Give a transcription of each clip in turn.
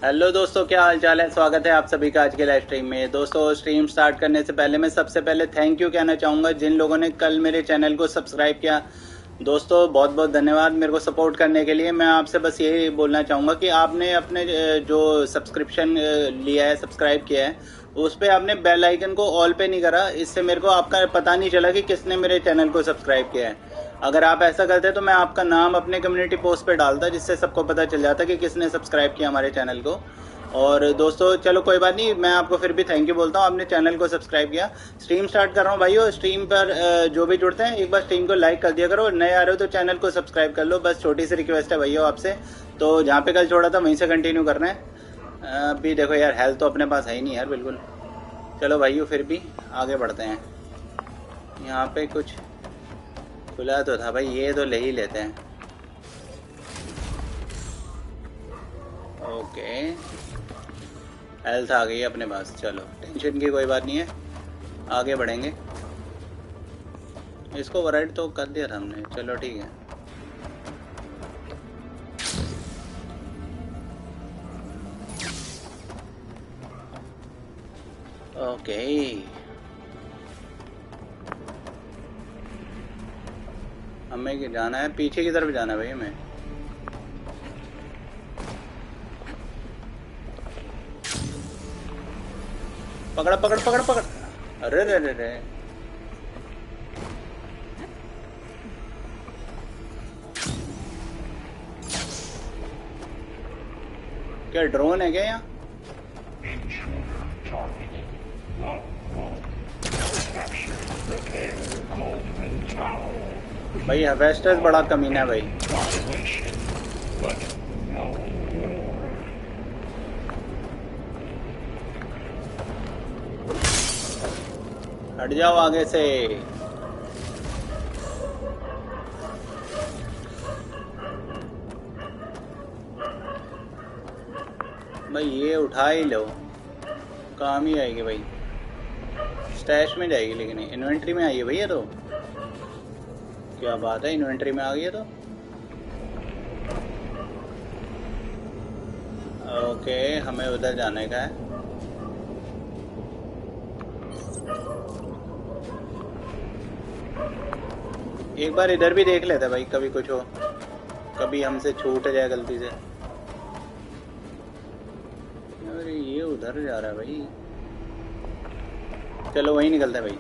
Hello दोस्तों, क्या हाल चाल है। स्वागत है आप सभी का आज के लाइव स्ट्रीम में। दोस्तों, स्ट्रीम स्टार्ट करने से पहले मैं सबसे पहले थैंक यू कहना चाहूँगा जिन लोगों ने कल मेरे चैनल को सब्सक्राइब किया। दोस्तों, बहुत बहुत धन्यवाद मेरे को सपोर्ट करने के लिए। मैं आपसे बस यही बोलना चाहूँगा कि आपने अपने जो सब्सक्रिप्शन लिया है, सब्सक्राइब किया है, उस पर आपने बेल आइकन को ऑल पे नहीं करा। इससे मेरे को आपका पता नहीं चला कि किसने मेरे चैनल को सब्सक्राइब किया है। अगर आप ऐसा करते तो मैं आपका नाम अपने कम्युनिटी पोस्ट पे डालता, जिससे सबको पता चल जाता कि किसने सब्सक्राइब किया हमारे चैनल को। और दोस्तों, चलो कोई बात नहीं, मैं आपको फिर भी थैंक यू बोलता हूँ, आपने चैनल को सब्सक्राइब किया। स्ट्रीम स्टार्ट कर रहा हूँ भाइयों। स्ट्रीम पर जो भी जुड़ते हैं एक बार स्ट्रीम को लाइक कर दिया करो, नए आ रहे हो तो चैनल को सब्सक्राइब कर लो। बस छोटी सी रिक्वेस्ट है भैया आपसे। तो जहाँ पे कल छोड़ा था वहीं से कंटिन्यू करना है। अभी देखो यार, हेल्थ तो अपने पास है ही नहीं यार बिल्कुल। चलो भाइयों, फिर भी आगे बढ़ते हैं। यहाँ पे कुछ खुला तो था भाई, ये तो ले ही लेते हैं। ओके, हेल्थ आ गई अपने पास। चलो, टेंशन की कोई बात नहीं है, आगे बढ़ेंगे। इसको ओवरराइड तो कर दिया था हमने, चलो ठीक है। ओके, हमें जाना है, पीछे की तरफ जाना है भाई हमें। पकड़ पकड़ पकड़ पकड़। अरे रे रे रे, क्या ड्रोन है क्या यहाँ? भाई हार्वेस्टर्स बड़ा कमीना है भाई। हट जाओ आगे से। भाई ये उठा ही लो, काम ही आएगी भाई। स्टैश में जाएगी लेकिन इन्वेंट्री में आई है भैया। तो क्या बात है, इन्वेंट्री में आ गई है तो। ओके, हमें उधर जाने का है। एक बार इधर भी देख लेते भाई, कभी कुछ हो, कभी हमसे छूट जाए गलती से। अरे ये उधर जा रहा है भाई, चलो वहीं निकलते हैं भाई।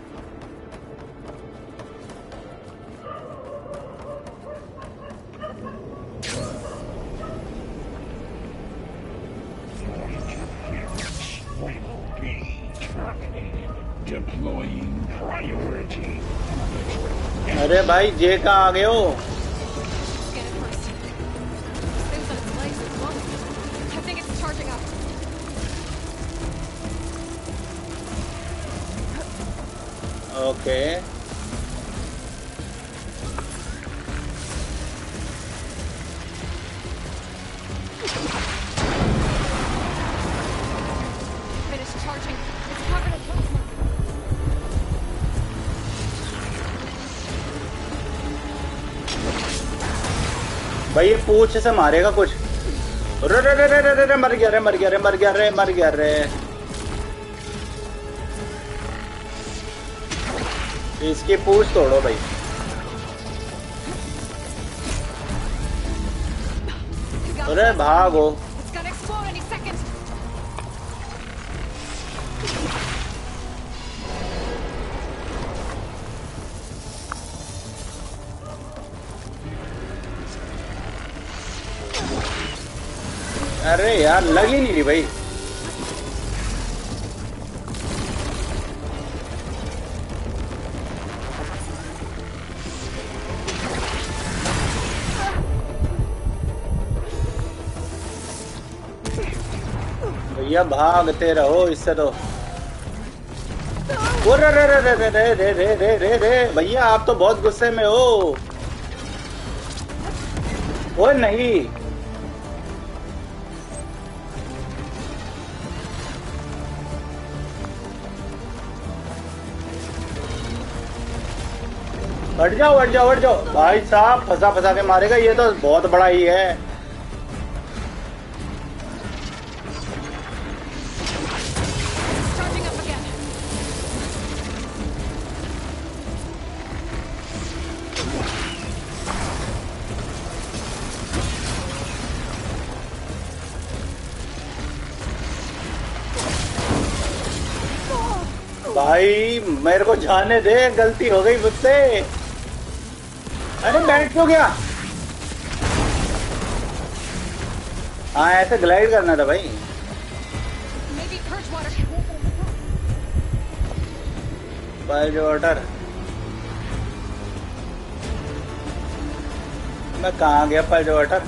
अरे भाई, जे कहाँ आ गए हो? ओके, भाई ये पूछ से मारेगा कुछ। रे रे रे रे रे रे, मर गया रे, मर गया रे, मर गया रे, मर गया रे। इसकी पूछ तोड़ो भाई। अरे भागो। अरे यार, लग ही नहीं रही भाई। भैया भागते रहो इससे तो। ओ रे रे रे रे रे रे रे रे रे रे, भैया आप तो बहुत गुस्से में हो। ओ नहीं, हट जाओ हट जाओ हट जाओ भाई साहब, फंसा फंसा के मारेगा ये तो, बहुत बड़ा ही है। भाई मेरे को जाने दे, गलती हो गई मुझसे। अरे बैठ क्यों गया? हाँ ऐसे ग्लाइड करना था भाई। Purge water. मैं कहाँ गया पर्ज वाटर?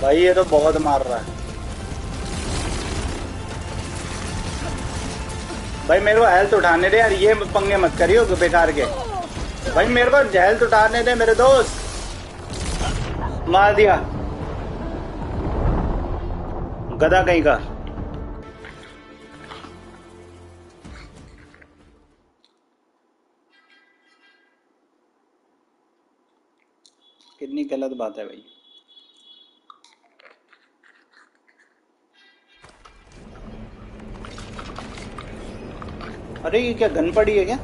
भाई ये तो बहुत मार रहा है। भाई मेरे को हेल्थ उठाने दे यार, ये पंगे मत करियो बेकार के। भाई मेरे को हेल्थ उठाने दे मेरे दोस्त। मार दिया गधा कहीं का। कितनी गलत बात है भाई। अरे ये क्या गन पड़ी है क्या?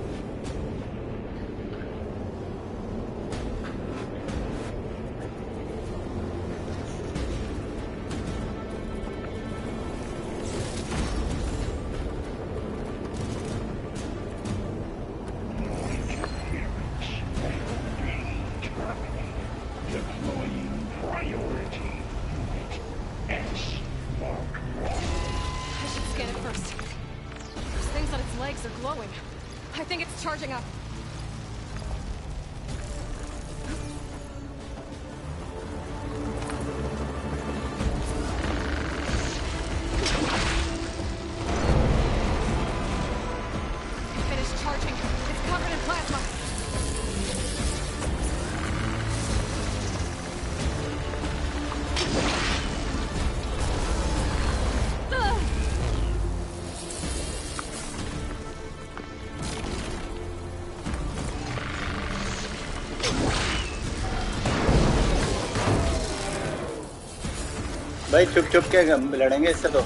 भाई चुप चुप के लड़ेंगे इससे तो।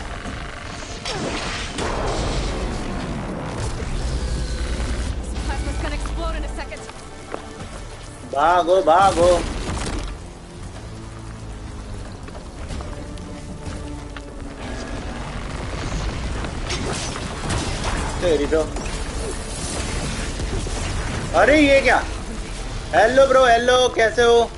भागो भागो। तेरी तो। अरे ये क्या? हेलो ब्रो, हेलो कैसे हो?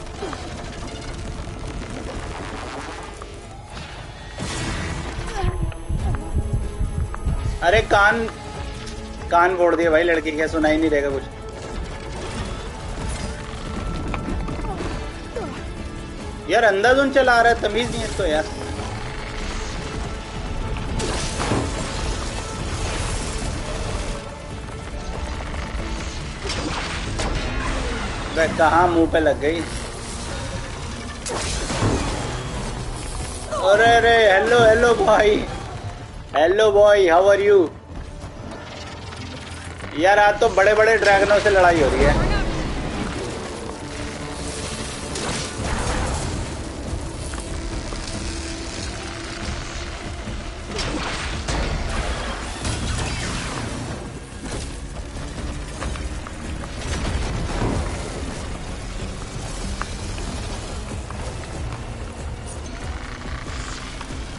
अरे कान फोड़ दिया भाई लड़की के, सुनाई नहीं देगा कुछ। यार अंधाधुन चला रहा है, तमीज नहीं है इसको यार। कहाँ मुंह पे लग गई। अरे अरे हेलो हेलो भाई, hello boy, how are you? यार आज तो बड़े बड़े ड्रैगनों से लड़ाई हो रही है।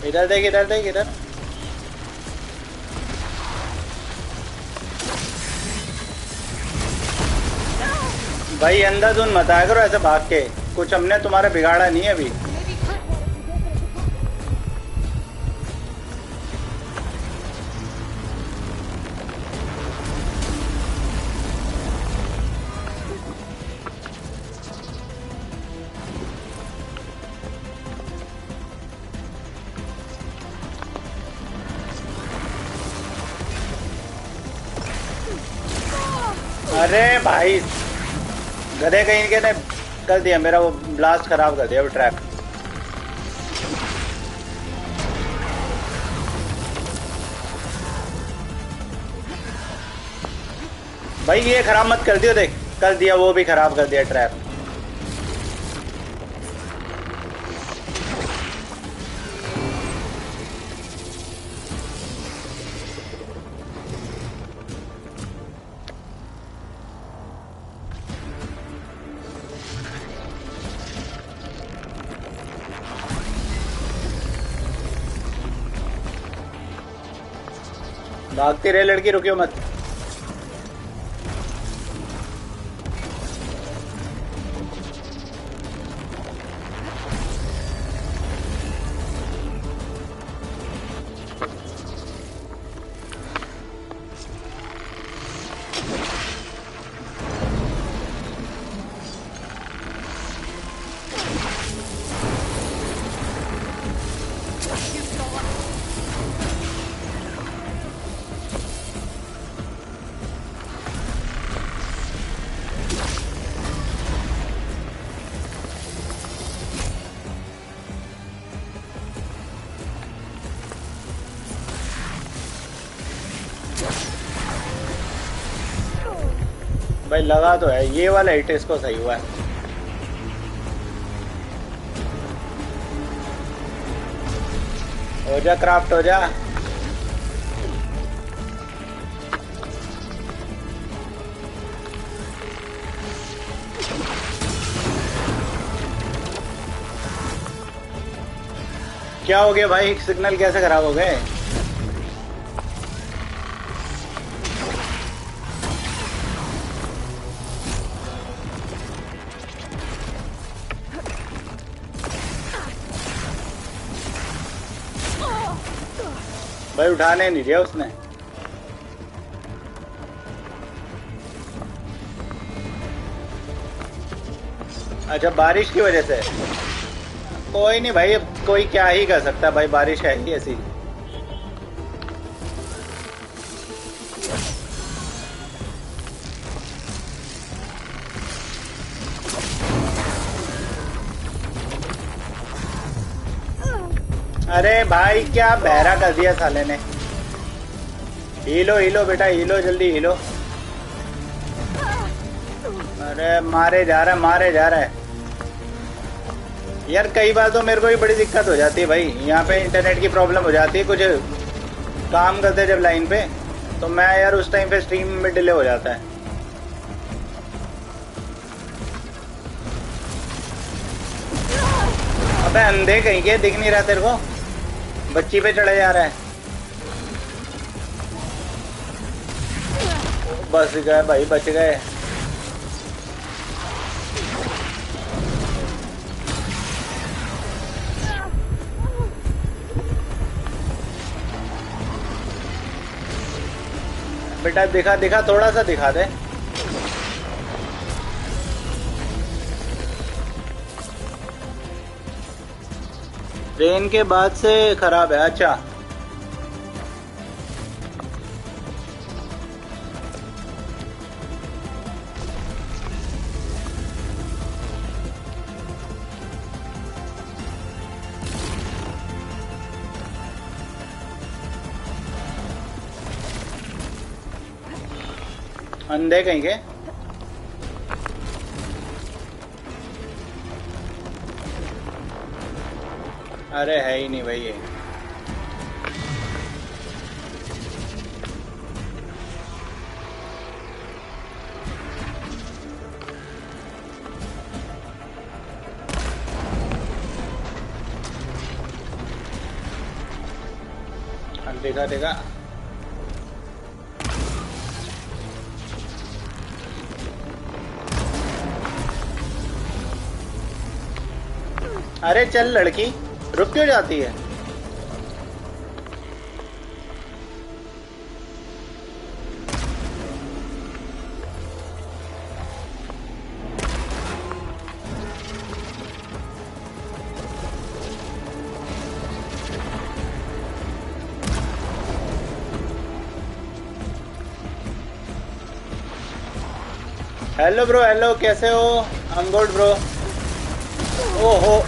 इधर देख, इधर देख, इधर। भाई अंधाधुन मत आया करो ऐसे भाग के, कुछ हमने तुम्हारा बिगाड़ा नहीं है अभी। अरे भाई गधे कहीं के ने कर दिया मेरा वो ब्लास्ट, खराब कर दिया वो ट्रैप। भाई ये खराब मत कर दियो, देख कर दिया, वो भी खराब कर दिया ट्रैप। भागती रहे लड़की, रुकियो मत। भाई लगा तो है, ये वाला हिट इसको सही हुआ है। हो जा क्राफ्ट, हो जा। क्या हो गया भाई, सिग्नल कैसे खराब हो गए? भाई उठाने नहीं दिया उसने। अच्छा बारिश की वजह से। कोई नहीं भाई, अब कोई क्या ही कर सकता है भाई, बारिश है ही ऐसी। अरे भाई क्या बहरा कर दिया साले ने। हीलो हीलो बेटा, हीलो जल्दी हीलो। अरे मारे जा रहा है, मारे जा रहा है यार। कई बार तो मेरे को भी बड़ी दिक्कत हो जाती है भाई, यहाँ पे इंटरनेट की प्रॉब्लम हो जाती है। कुछ काम करते जब लाइन पे, तो मैं यार उस टाइम पे स्ट्रीम में डिले हो जाता है। अबे अंधे कहीं के, दिख नहीं रहा तेरे को? बच्ची पे चढ़ा जा रहा है। बच गए भाई, बच गए। बेटा दिखा दिखा, थोड़ा सा दिखा दे। ट्रेन के बाद से खराब है, अच्छा। अंधे कहीं के। अरे है ही नहीं भाई ये। देखा देखा। अरे चल लड़की, रुक क्यों जाती है? हेलो ब्रो, हेलो, कैसे हो? I am good bro. ओहो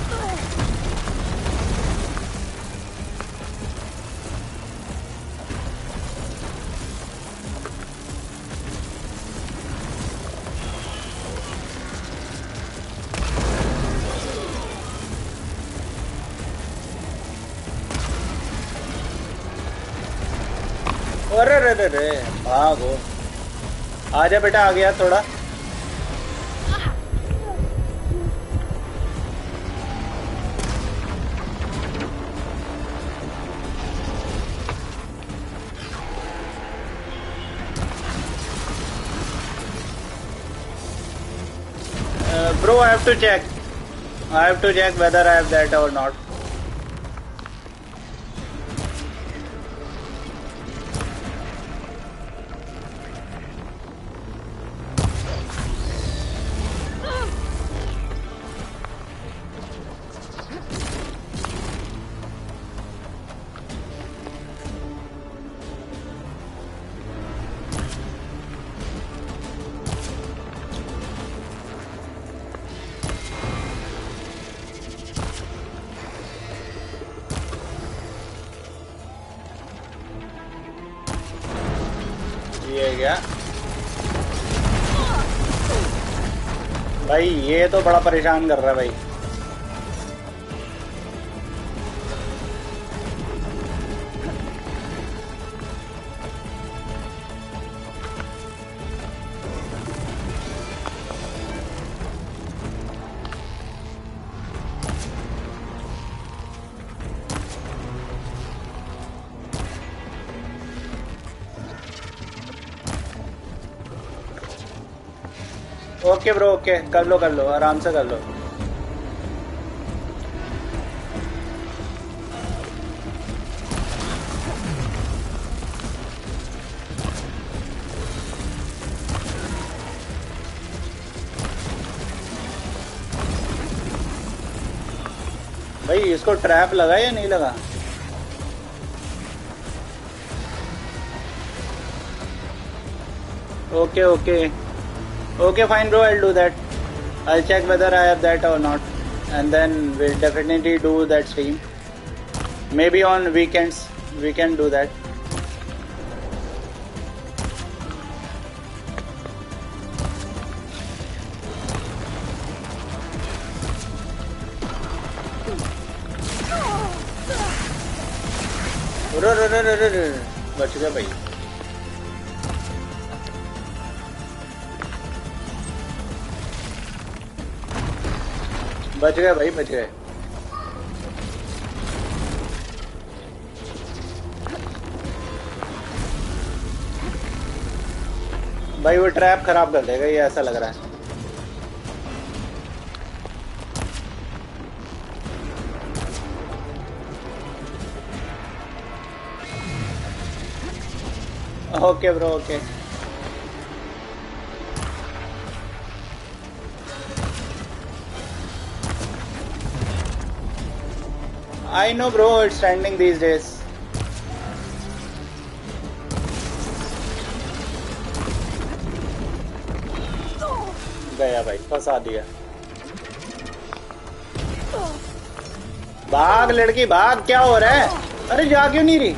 अरे रे रे रे, भागो। आजा बेटा, आ गया थोड़ा। Bro, I have to check. I have to check whether I have that or not. ये क्या भाई, ये तो बड़ा परेशान कर रहा है भाई। ओके ब्रो, ओके, कर लो, आराम से कर लो। भाई इसको ट्रैप लगा या नहीं लगा? Okay okay okay, fine bro, I'll do that. I'll check whether I have that or not, and then we'll definitely do that stream. Maybe on weekends we can do that. बच गया भाई। बच गए भाई, बच गए। भाई वो ट्रैप खराब कर देगा, ये ऐसा लग रहा है। Okay bro, okay. I know bro, it's trending these days. गया भाई, फंसा दिया। भाग लड़की भाग, क्या हो रहा है? अरे जा क्यों नहीं रही?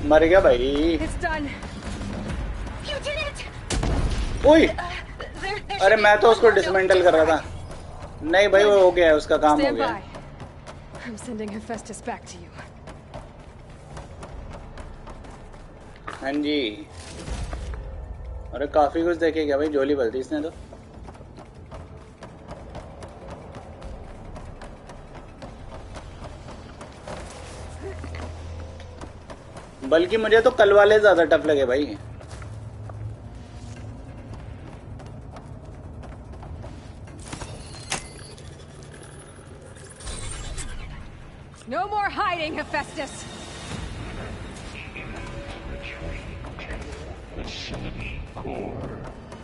मर गया भाई। ओए, अरे मैं तो उसको डिसमेंटल कर रहा था। नहीं भाई, वो हो गया, उसका काम हो गया। हाँ जी। अरे काफी कुछ देखे क्या भाई, झोली भर दी इसने तो। बल्कि मुझे तो कल वाले ज्यादा टफ लगे भाई। No more hiding, Hephaestus.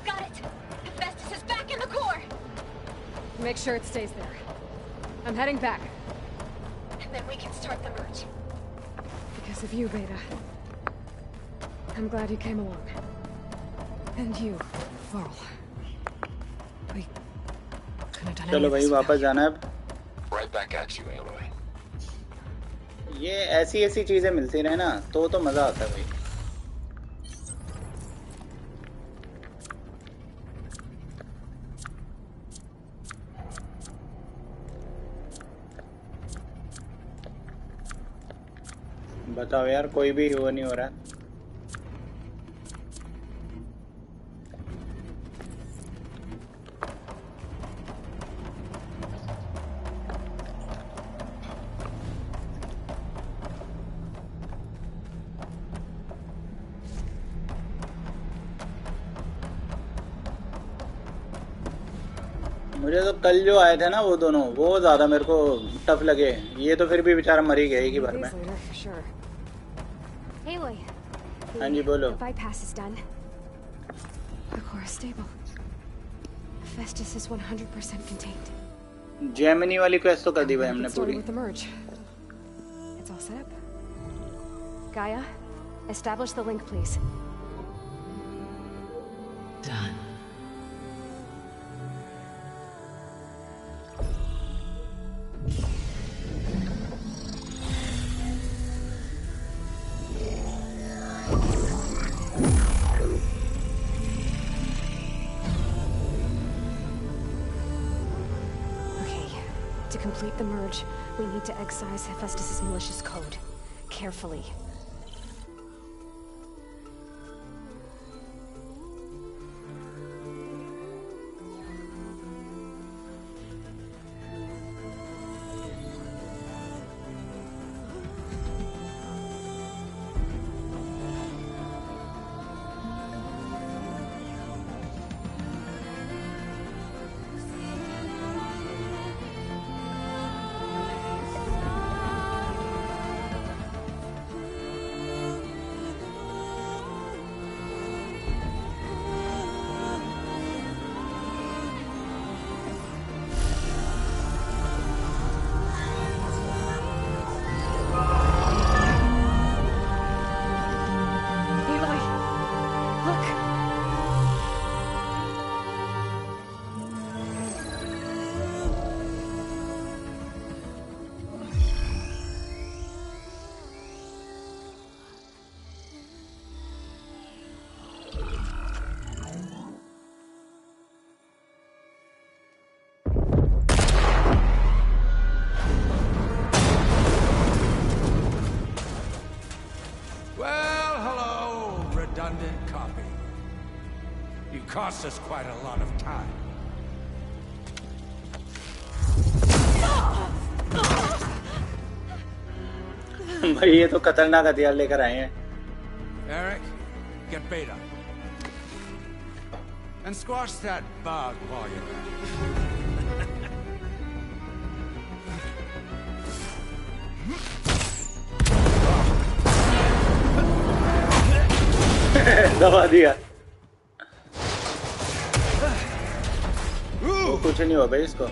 Got it. Hephaestus is back in the core. Make sure it stays there. I'm heading back. And then we can start the merge. Because of you, Beta. I'm glad you came along. And you, Varl. We couldn't have done चलो भाई, वापस जाना है अब। Right back at you, Aloy. ये ऐसी ऐसी चीजें मिलती रहे ना तो मजा आता है भाई। बताओ यार, कोई भी वो नहीं हो रहा। मुझे तो कल जो आए थे ना वो दोनों, वो ज्यादा मेरे को टफ लगे। ये तो फिर भी बेचारा मर ही गया एक ही बार में। Days later, sure. Aloy, हाँ जी बोलो। the bypass is done. The core is stable. Hephaestus is 100% contained. Gemini वाली क्वेस्ट तो कर दी भाई हमने Get started पूरी। with the merge. It's all set up. Gaia, establish the link, please. Done. To complete the merge, we need to excise Hephaestus' malicious code. Carefully. Aloy! Look! Well, hello, redundant copy. You cost us quite a lot of time. भाई ये तो खतरनाक हथियार लेकर आए हैं। Eric, get Beta. And squash that bug while you're at it. दबा दिया। कुछ नहीं हुआ भाई इसको।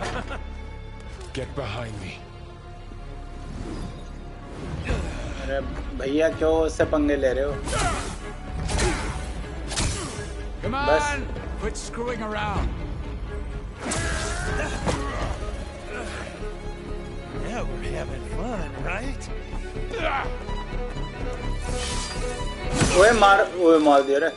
Get behind me. अरे भैया क्यों उससे पंगे ले रहे हो? Come Bus. on, quit screwing around. Yeah, we're having fun, right? ओए मार दिया रे।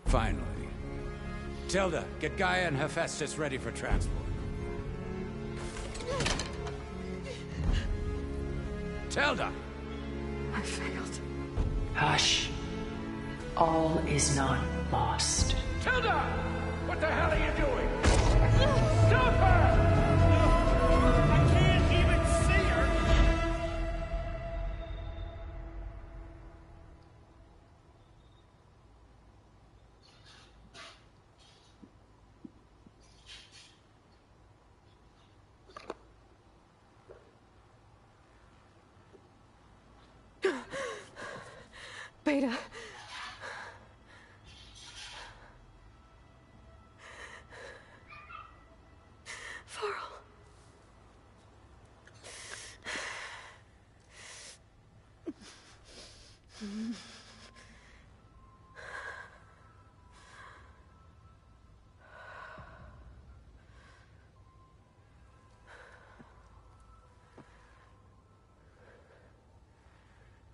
Finally. Tilda, get Gaia and Hephaestus ready for transport. Tilda! I failed. Hush. All is not lost. Tilda! What the hell are you doing? Stop her! I can't even see her! Beta. Varl.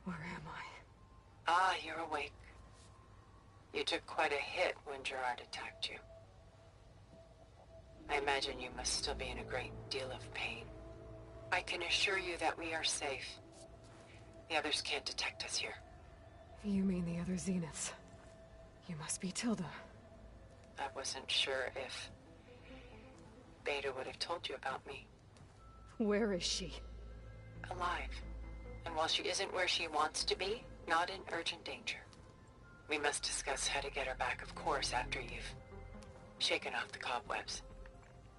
Where am I? Ah, you're awake. You took quite a hit when Gerard attacked you. I imagine you must still be in a great deal of pain. I can assure you that we are safe. The others can't detect us here. You mean the other Zeniths? You must be Tilda. I wasn't sure if Beta would have told you about me. Where is she? Alive. And while she isn't where she wants to be, not in urgent danger. We must discuss how to get her back, of course, after you've shaken off the cobwebs.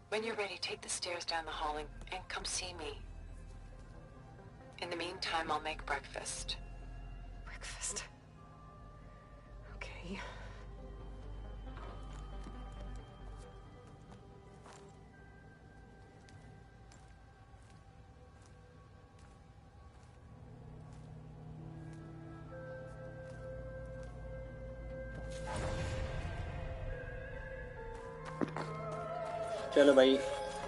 When you're ready, take the stairs down the hall and come see me. In the meantime, I'll make breakfast. Breakfast. Okay. चलो भाई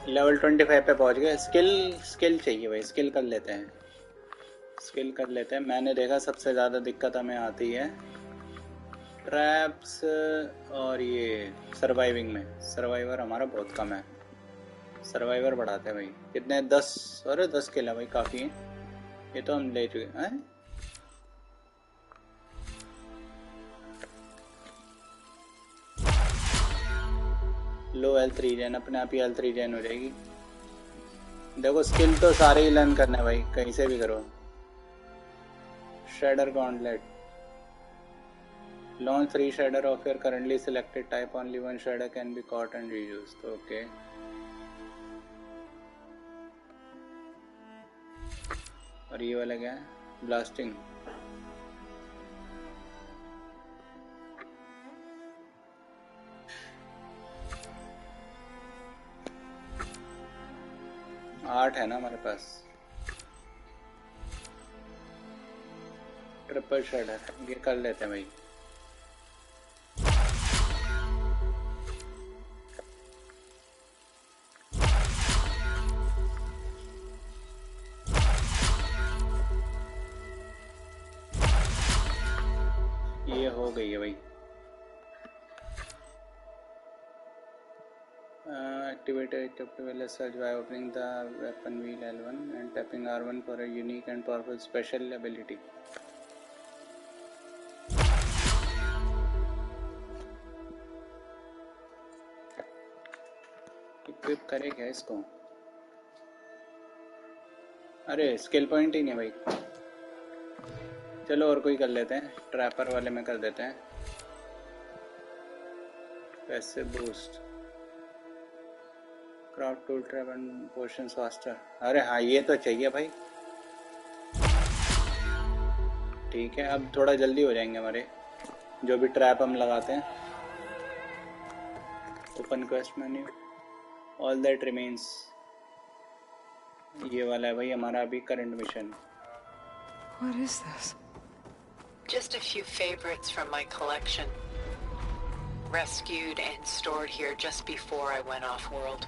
level 25 पे पहुंच गए। Skill चाहिए भाई, skill कर लेते हैं। मैंने देखा सबसे ज़्यादा दिक्कत हमें आती है ट्रैप्स और ये सर्वाइविंग में। सर्वाइवर हमारा बहुत कम है, सर्वाइवर बढ़ाते हैं भाई। कितने 10? अरे 10 किल है भाई, काफ़ी है। ये तो हम ले चुके हैं। लो L3 रीजन, अपने आप ही L3 रीजन हो जाएगी। देखो स्किल तो सारे ही लर्न करना है भाई, कहीं से भी करो। Shredder Gauntlet. Launch 3 shredder of your currently selected type. Only one shredder can be caught and reused. Okay. और ये वाला क्या है? Blasting. आठ है ना हमारे पास। ट्रिपल शैडर ये कर लेते हैं भाई। ये हो गई है भाई। Activate surge by opening the weapon wheel L1 and tapping R1 for a unique and powerful special ability. Equip करे क्या इसको? अरे स्किल पॉइंट ही नहीं भाई। चलो और कोई कर लेते हैं, ट्रैपर वाले में कर देते हैं। पैसे boost, craft tool trap and potions faster. अरे हाँ ये तो चाहिए भाई। ठीक है, अब थोड़ा जल्दी हो जाएंगे हमारे जो भी ट्रैप हम लगाते हैं। Open quest menu, all that remains. ये वाला है भाई हमारा अभी current mission. What is this? Just a few favorites from my collection. Rescued and stored here just before I went off-world.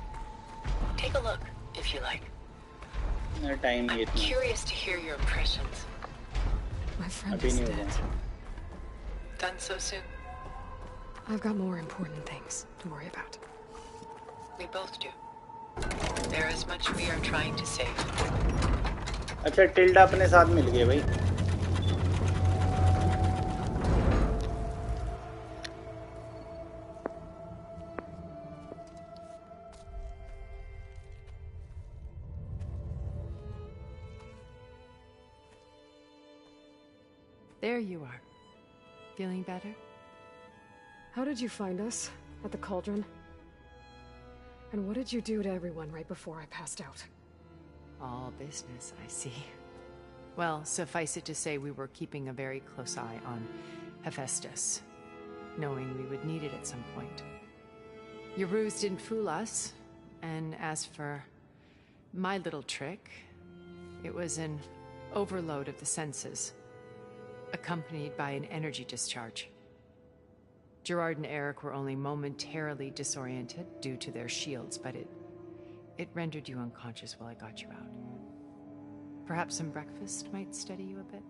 Take a look, if you like. Time I'm curious to hear your impressions. My friend अभी is नहीं dead. होगा। Done so soon? I've got more important things to worry about. We both do. There is much we are trying to save. अच्छा tilde अपने साथ मिल गए भाई। There you are. Feeling better? How did you find us? At the cauldron? And what did you do to everyone right before I passed out? All business, I see. Well, suffice it to say we were keeping a very close eye on Hephaestus, knowing we would need it at some point. Your ruse didn't fool us, and as for my little trick, it was an overload of the senses, accompanied by an energy discharge. Gerard and Eric were only momentarily disoriented due to their shields, but it rendered you unconscious while I got you out. Perhaps some breakfast might steady you a bit?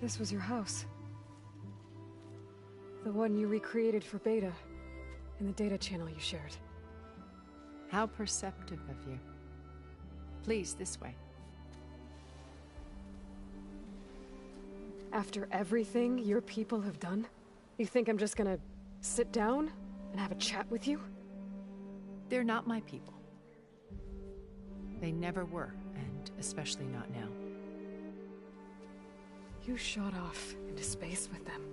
This was your house. The one you recreated for Beta. in the data channel you shared. How perceptive of you. Please, this way. After everything your people have done, you think I'm just gonna sit down and have a chat with you? They're not my people. They never were, and especially not now. You shot off into space with them,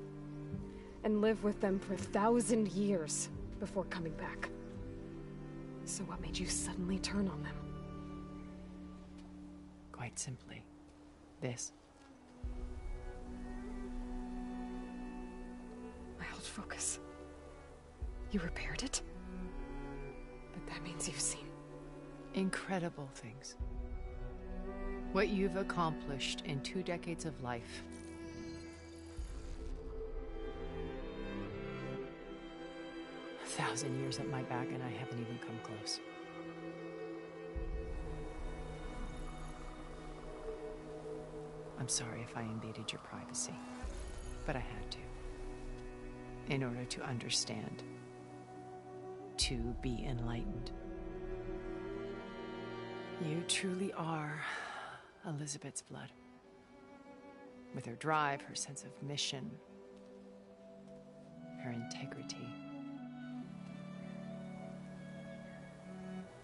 and lived with them for 1,000 years before coming back. So what made you suddenly turn on them? Quite simply, this. My old focus. You repaired it? But that means you've seen Incredible things. What you've accomplished in 2 decades of life. A 1,000 years at my back and I haven't even come close. I'm sorry if I invaded your privacy, but I had to. In order to understand. To be enlightened. You truly are Elizabeth's blood. With her drive, her sense of mission, her integrity.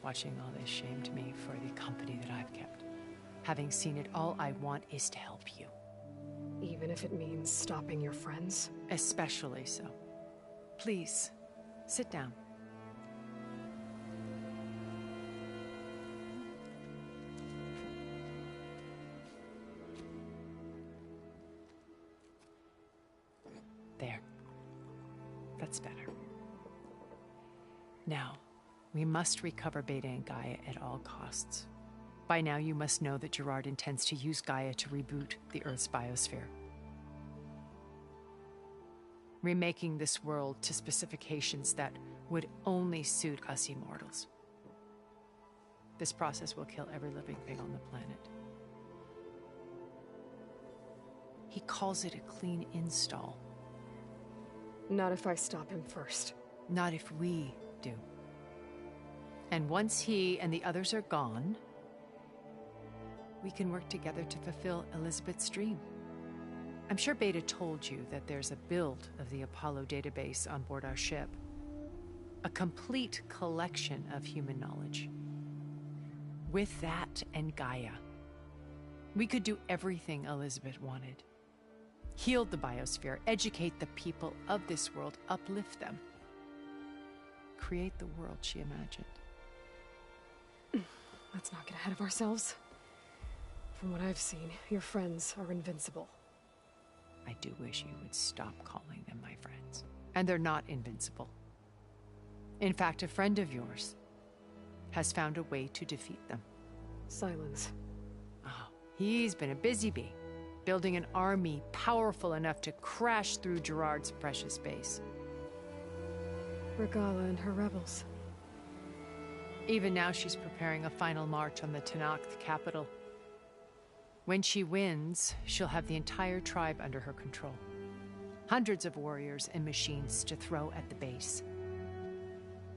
Watching all this shamed me for the company that I've kept. Having seen it, all I want is to help you. even if it means stopping your friends? Especially so. Please, sit down. There. That's better. Now, we must recover Beta and Gaia at all costs. By now, you must know that Gerard intends to use Gaia to reboot the Earth's biosphere. Remaking this world to specifications that would only suit us immortals. This process will kill every living thing on the planet. He calls it a clean install. Not if I stop him first. Not if we do. And once he and the others are gone, we can work together to fulfill Elizabeth's dream. I'm sure Beta told you that there's a build of the Apollo database on board our ship. A complete collection of human knowledge. With that and Gaia, we could do everything Elizabeth wanted. Heal the biosphere, educate the people of this world, uplift them. Create the world she imagined. Let's not get ahead of ourselves. From what I've seen, your friends are invincible. I do wish you would stop calling them my friends. And they're not invincible. In fact, a friend of yours has found a way to defeat them. Silence. Oh, he's been a busy bee, building an army powerful enough to crash through Gerard's precious base. Regala and her rebels. Even now, she's preparing a final march on the Tenakth capital. When she wins, she'll have the entire tribe under her control. Hundreds of warriors and machines to throw at the base.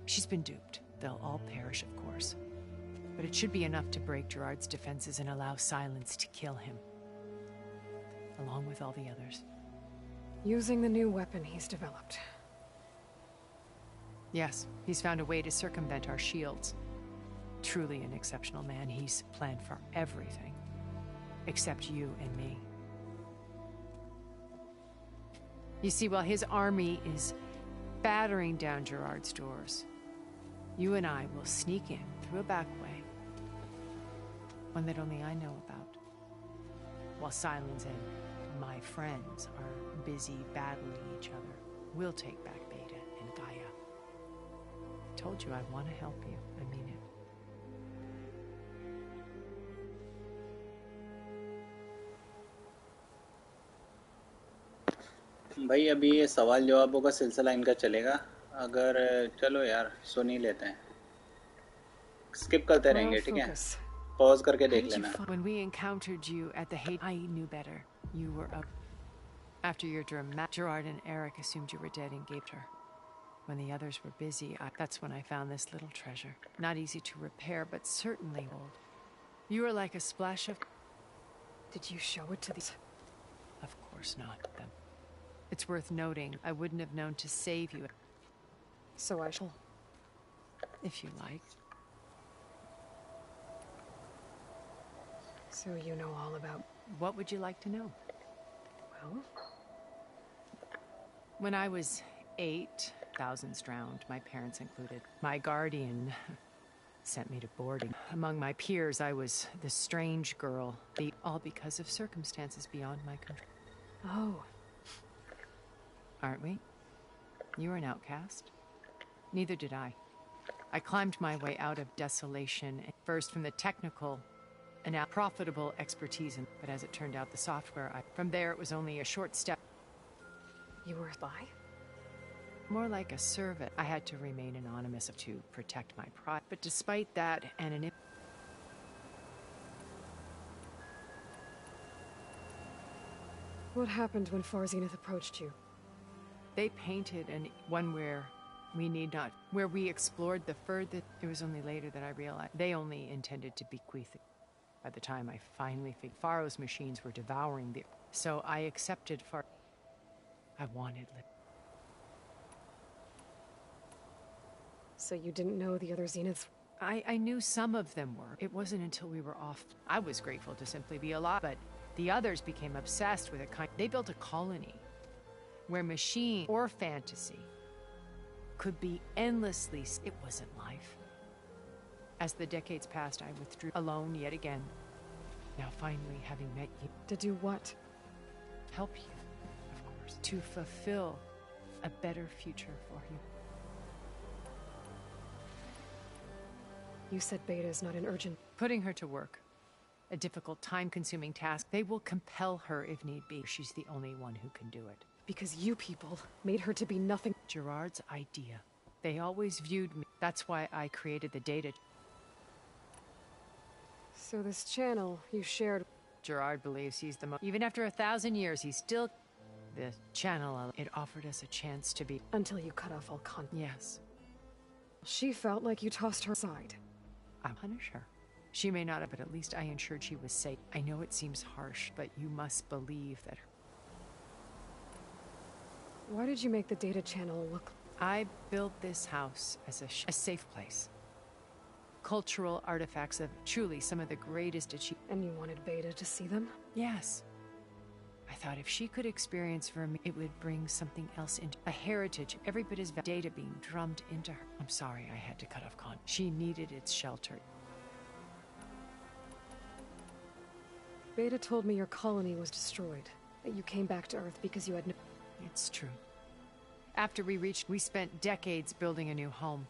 She's been duped. They'll all perish, of course. But it should be enough to break Gerard's defenses and allow Silence to kill him. Along with all the others. Using the new weapon he's developed. Yes, he's found a way to circumvent our shields. Truly an exceptional man. He's planned for everything. Except you and me. You see, while his army is battering down Gerard's doors, you and I will sneak in through a back way. One that only I know about. While Silence and my friends are busy battling each other, we'll take back Beta and Gaia. I told you I want to help you. I mean it. भाई अभी ये सवाल जवाबों का सिलसिला इनका चलेगा अगर चलो यार सुन ही लेते हैं स्किप करते रहेंगे ठीक है पॉज करके देख लेना When we encountered you at the Haiti, I knew better. You were up. After your dramatic, Gerard and Eric assumed you were dead and gave her. When the others were busy, that's when I found this little treasure. Not easy to repair, but certainly old. You were like a splash of... Did you show it to these? Of course not, them. It's worth noting, I wouldn't have known to save you. So I shall. If you like. So you know all about... What would you like to know? Well? When I was 8, thousands drowned, my parents included. My guardian sent me to boarding. Among my peers, I was the strange girl. All because of circumstances beyond my control. Oh. Aren't we? You were an outcast. Neither did I. I climbed my way out of desolation, first from the technical and now profitable expertise, but as it turned out, the software, from there it was only a short step. You were a spy? More like a servant. I had to remain anonymous to protect my pride, but despite that anonymity... What happened when Far Zenith approached you? They painted one where we need not, where we explored the further. It was only later that I realized they only intended to bequeath it. By the time I finally figured Faro's machines were devouring the... So I accepted Faro. I wanted... So you didn't know the other Zeniths? I knew some of them were. It wasn't until we were off. I was grateful to simply be alive, but the others became obsessed with a kind... They built a colony where machine or fantasy could be endlessly... It wasn't life. As the decades passed, I withdrew alone yet again. Now finally, having met you... To do what? Help you, of course. To fulfill a better future for you. You said Beta is not an urgent... Putting her to work. A difficult, time-consuming task. They will compel her if need be. She's the only one who can do it. Because you people made her to be nothing... Gerard's idea. They always viewed me. That's why I created the data. So this channel you shared... Gerard believes he's the most... Even after 1,000 years, he's still... The channel, it offered us a chance to be... Until you cut off all contact. Yes. She felt like you tossed her aside. I'll punish her. She may not have, but at least I ensured she was safe. I know it seems harsh, but you must believe that... Why did you make the data channel look... I built this house as a safe place. Cultural artifacts of truly some of the greatest achievements. And you wanted Beta to see them? Yes. I thought if she could experience Vermeer, it would bring something else into a heritage, every bit as data being drummed into her. I'm sorry I had to cut off con. She needed its shelter. Beta told me your colony was destroyed, that you came back to Earth because you had no... It's true. After we spent decades building a new home.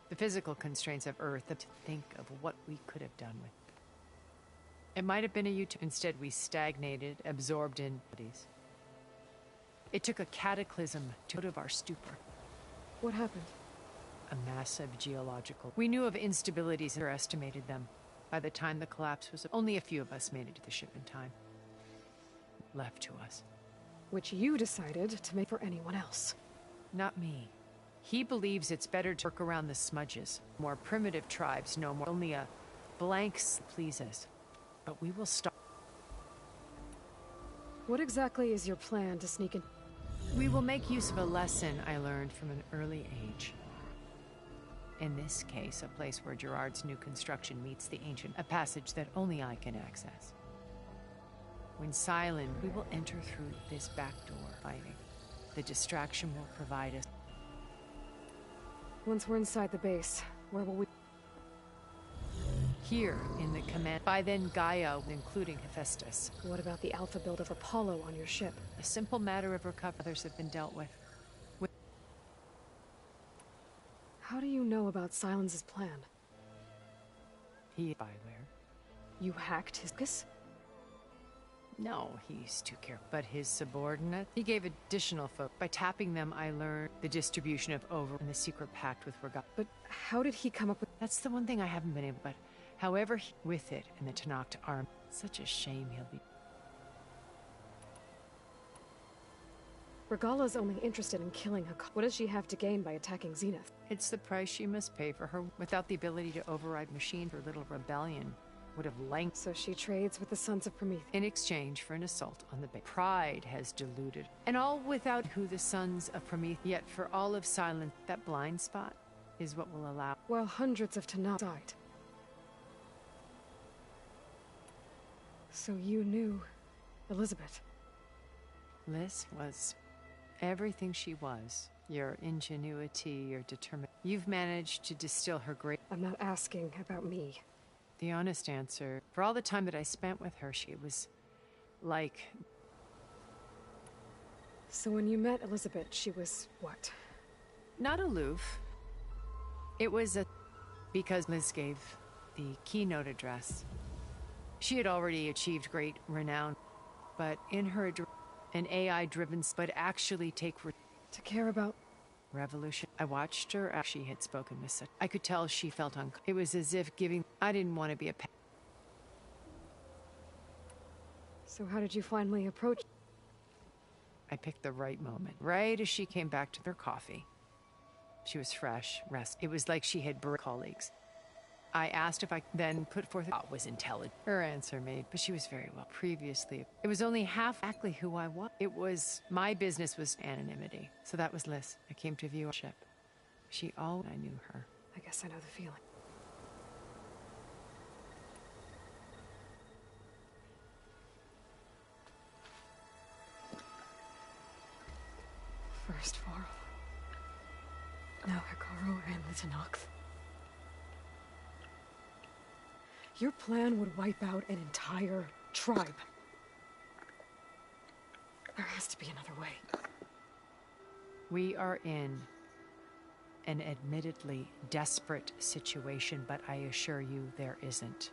The physical constraints of Earth, to think of what we could have done with. It might have been a utopia. Instead, we stagnated, absorbed in bodies. It took a cataclysm to out of our stupor. What happened? A massive geological... We knew of instabilities and underestimated them. By the time the collapse was... Only a few of us made it to the ship in time. Left to us. Which you decided to make for anyone else. Not me. He believes it's better to work around the smudges. More primitive tribes, no more. Only a blank please us. But we will stop. What exactly is your plan to sneak in? We will make use of a lesson I learned from an early age. In this case, a place where Gerard's new construction meets the ancient, a passage that only I can access. When silent, we will enter through this back door fighting. The distraction will provide us. Once we're inside the base, where will we... Here, in the command... By then, Gaia, including Hephaestus. What about the alpha build of Apollo on your ship? A simple matter of recovery. Others have been dealt with. How do you know about Silence's plan? He... Byware. You hacked his... No, he's too careful. But his subordinate, he gave additional folk. By tapping them, I learned the distribution of over and the secret pact with Regal. But how did he come up with... That's the one thing I haven't been able, but however, with it and the Tenakth arm, such a shame he'll be... Regala's only interested in killing her. What does she have to gain by attacking Zenith? It's the price she must pay for her. Without the ability to override machine, her little rebellion would have lanked. So she trades with the Sons of Prometheus. In exchange for an assault on the base. Pride has deluded. And all without who the Sons of Prometheus. Yet for all of silence, that blind spot is what will allow. While hundreds of Tanakh died. So you knew Elizabeth. Liz was everything she was. Your ingenuity, your determination. You've managed to distill her great. I'm not asking about me. The honest answer, for all the time that I spent with her, she was like. So when you met Elizabeth, she was what? Not aloof. It was because Liz gave the keynote address. She had already achieved great renown, but in her an AI-driven, but actually to care about revolution. I watched her after she had spoken with such. I could tell she felt uncomfortable. It was as if giving. I didn't want to be a pet. So how did you finally approach? I picked the right moment, right as she came back to their coffee. She was fresh, It was like she had colleagues. I asked if I then put forth was intelligent. Her answer made, but she was very well. Previously, it was only half exactly who I was. It was my business was anonymity. So that was Liz. I came to viewership. I knew her. I guess I know the feeling. First Varl. Now Hekarro and the Tanakh. Your plan would wipe out an entire tribe. There has to be another way. We are in an admittedly desperate situation, but I assure you there isn't.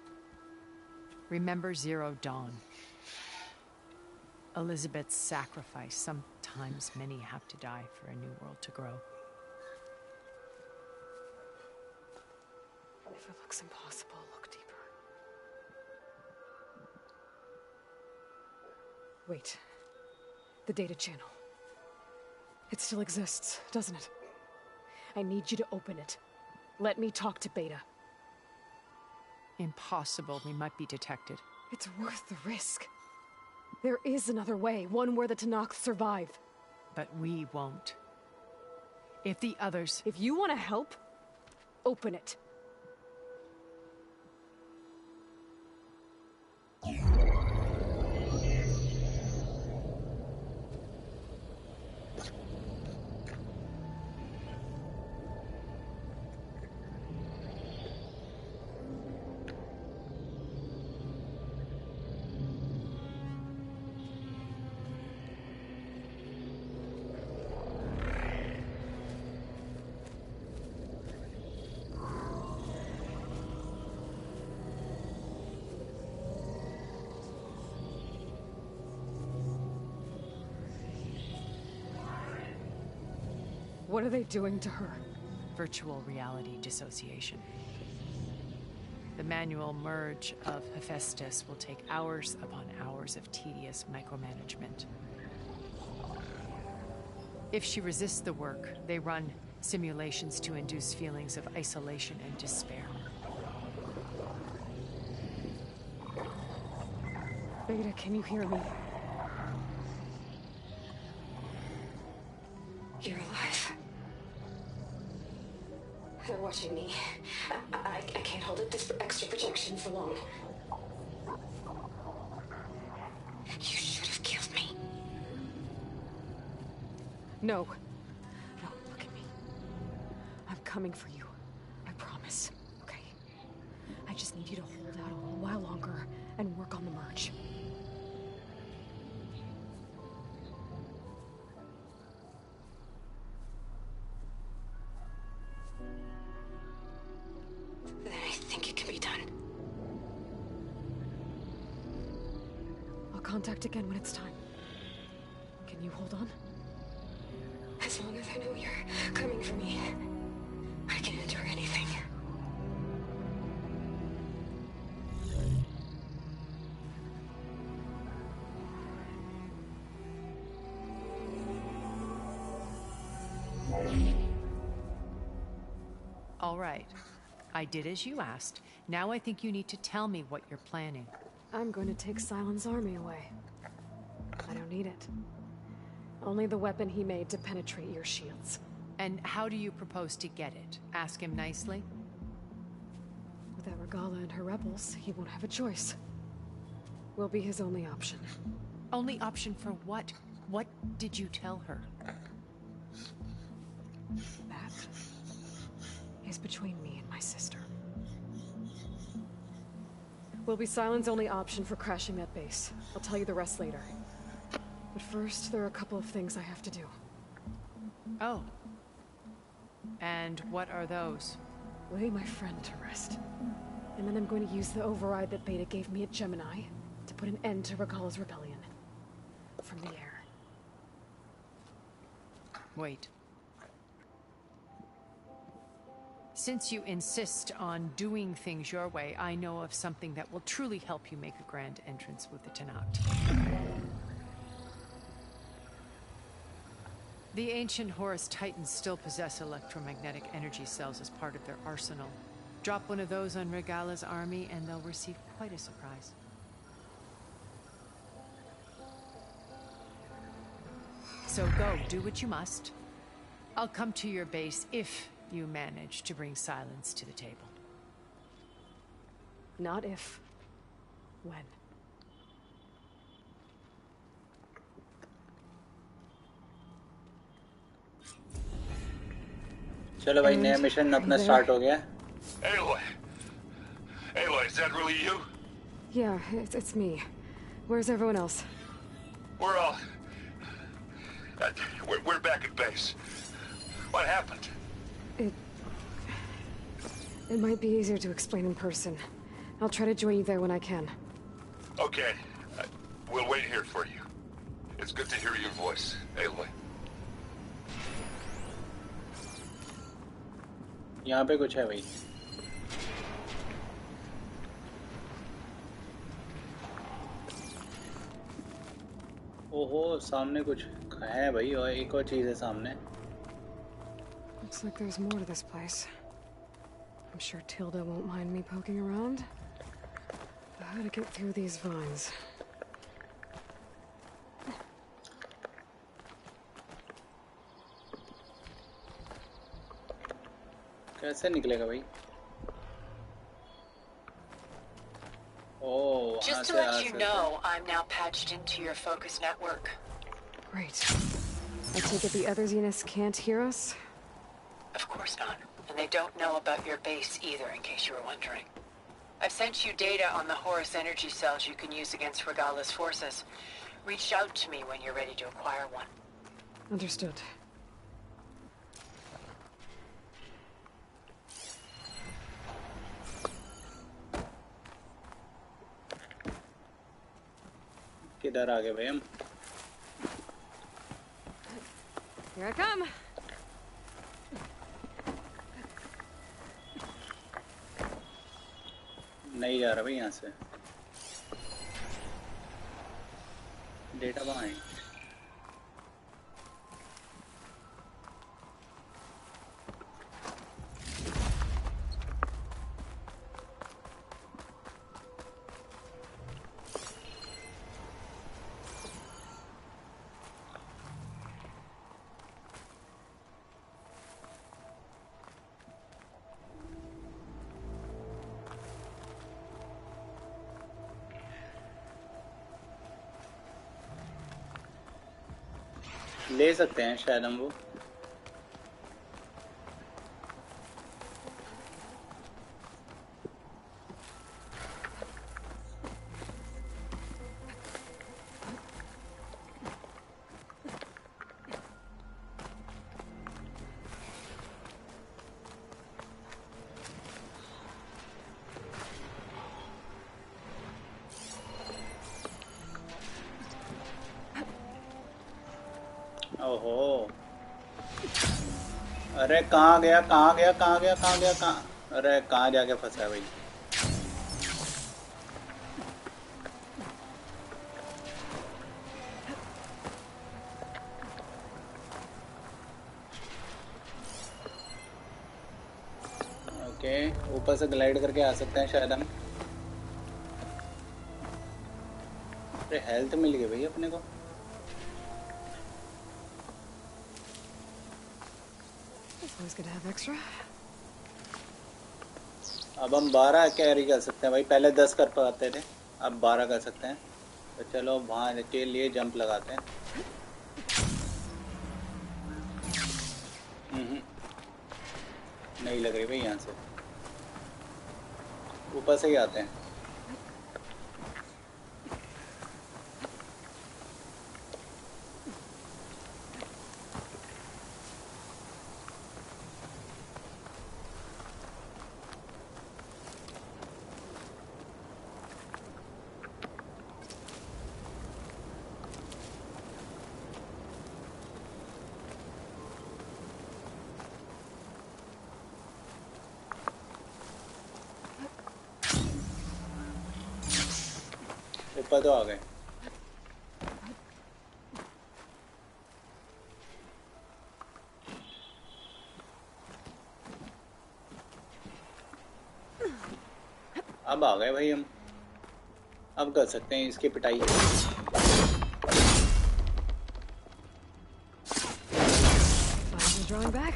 Remember Zero Dawn. Elizabeth's sacrifice. Sometimes many have to die for a new world to grow. If it looks impossible, look deeper. Wait. The data channel. It still exists, doesn't it? I need you to open it. Let me talk to Beta. Impossible. We might be detected. It's worth the risk. There is another way, one where the Tanakh survive. But we won't. If the others... If you want to help, open it. What are they doing to her? Virtual reality dissociation. The manual merge of Hephaestus will take hours upon hours of tedious micromanagement. If she resists the work, they run simulations to induce feelings of isolation and despair. Beta, can you hear me? You're alive. They're watching me. I can't hold up this extra projection for long. You should have killed me. No. No, look at me. I'm coming for you. I promise. Okay? I just need you to hold out a little while longer and work on the merge. Then I think it can be done. I'll contact again when it's time. Can you hold on? As long as I know you're coming for me, I can endure anything. All right. I did as you asked. Now I think you need to tell me what you're planning. I'm going to take Sylens' army away. I don't need it. Only the weapon he made to penetrate your shields. And how do you propose to get it? Ask him nicely? Without Regala and her rebels, he won't have a choice. We'll be his only option. Only option for what? What did you tell her? That is between me and my sister. Will be Sylens' only option for crashing that base. I'll tell you the rest later. But first, there are a couple of things I have to do. Oh. And what are those? Lay my friend to rest. And then I'm going to use the override that Beta gave me at Gemini to put an end to Regala's rebellion. From the air. Wait. Since you insist on doing things your way, I know of something that will truly help you make a grand entrance with the Tenakth. The ancient Horus Titans still possess electromagnetic energy cells as part of their arsenal. Drop one of those on Regala's army and they'll receive quite a surprise. So go, do what you must. I'll come to your base if you manage to bring Sylens to the table. Not if. When. चलो भाई नया mission अपना start हो गया. Aloy! Aloy, is that really you? Yeah, it's me. Where's everyone else? We're all... we're back at base. What happened? It might be easier to explain in person. I'll try to join you there when I can. Okay. We'll wait here for you. It's good to hear your voice, Aloy. यहाँ पे कुछ है भाई. ओहो सामने कुछ है भाई और एक और चीज है सामने. Looks like there's more to this place. I'm sure Tilda won't mind me poking around. How to get through these vines? कैसे निकलेगा भाई? Oh, just to let you know, I'm now patched into your focus network. Great. I take it the other Zeniths can't hear us? Of course not. And they don't know about your base either, in case you were wondering. I've sent you data on the Horus energy cells you can use against Regala's forces. Reach out to me when you're ready to acquire one. Understood. किधर आ गए भाई हम? Here I come. नहीं जा रहा भाई यहाँ से. डेटा कहाँ है? ले सकते हैं शायद हम वो. ओहो अरे कहाँ गया अरे कहाँ जाके फंसा है भाई. ओके, ऊपर से ग्लाइड करके आ सकते हैं शायद हम। अरे हेल्थ मिल गई भाई अपने को। Always good to have extra. अब हम 12 कैरी कर सकते हैं भाई, पहले 10 कर पाते थे, अब 12 कर सकते हैं। तो चलो वहाँ के लिए जंप लगाते हैं। नहीं लग रही भाई, यहाँ से ऊपर से ही आते हैं। ऊपर तो आ गए। अब आ गए भाई हम, अब कर सकते हैं इसकी पिटाई। Drawing back.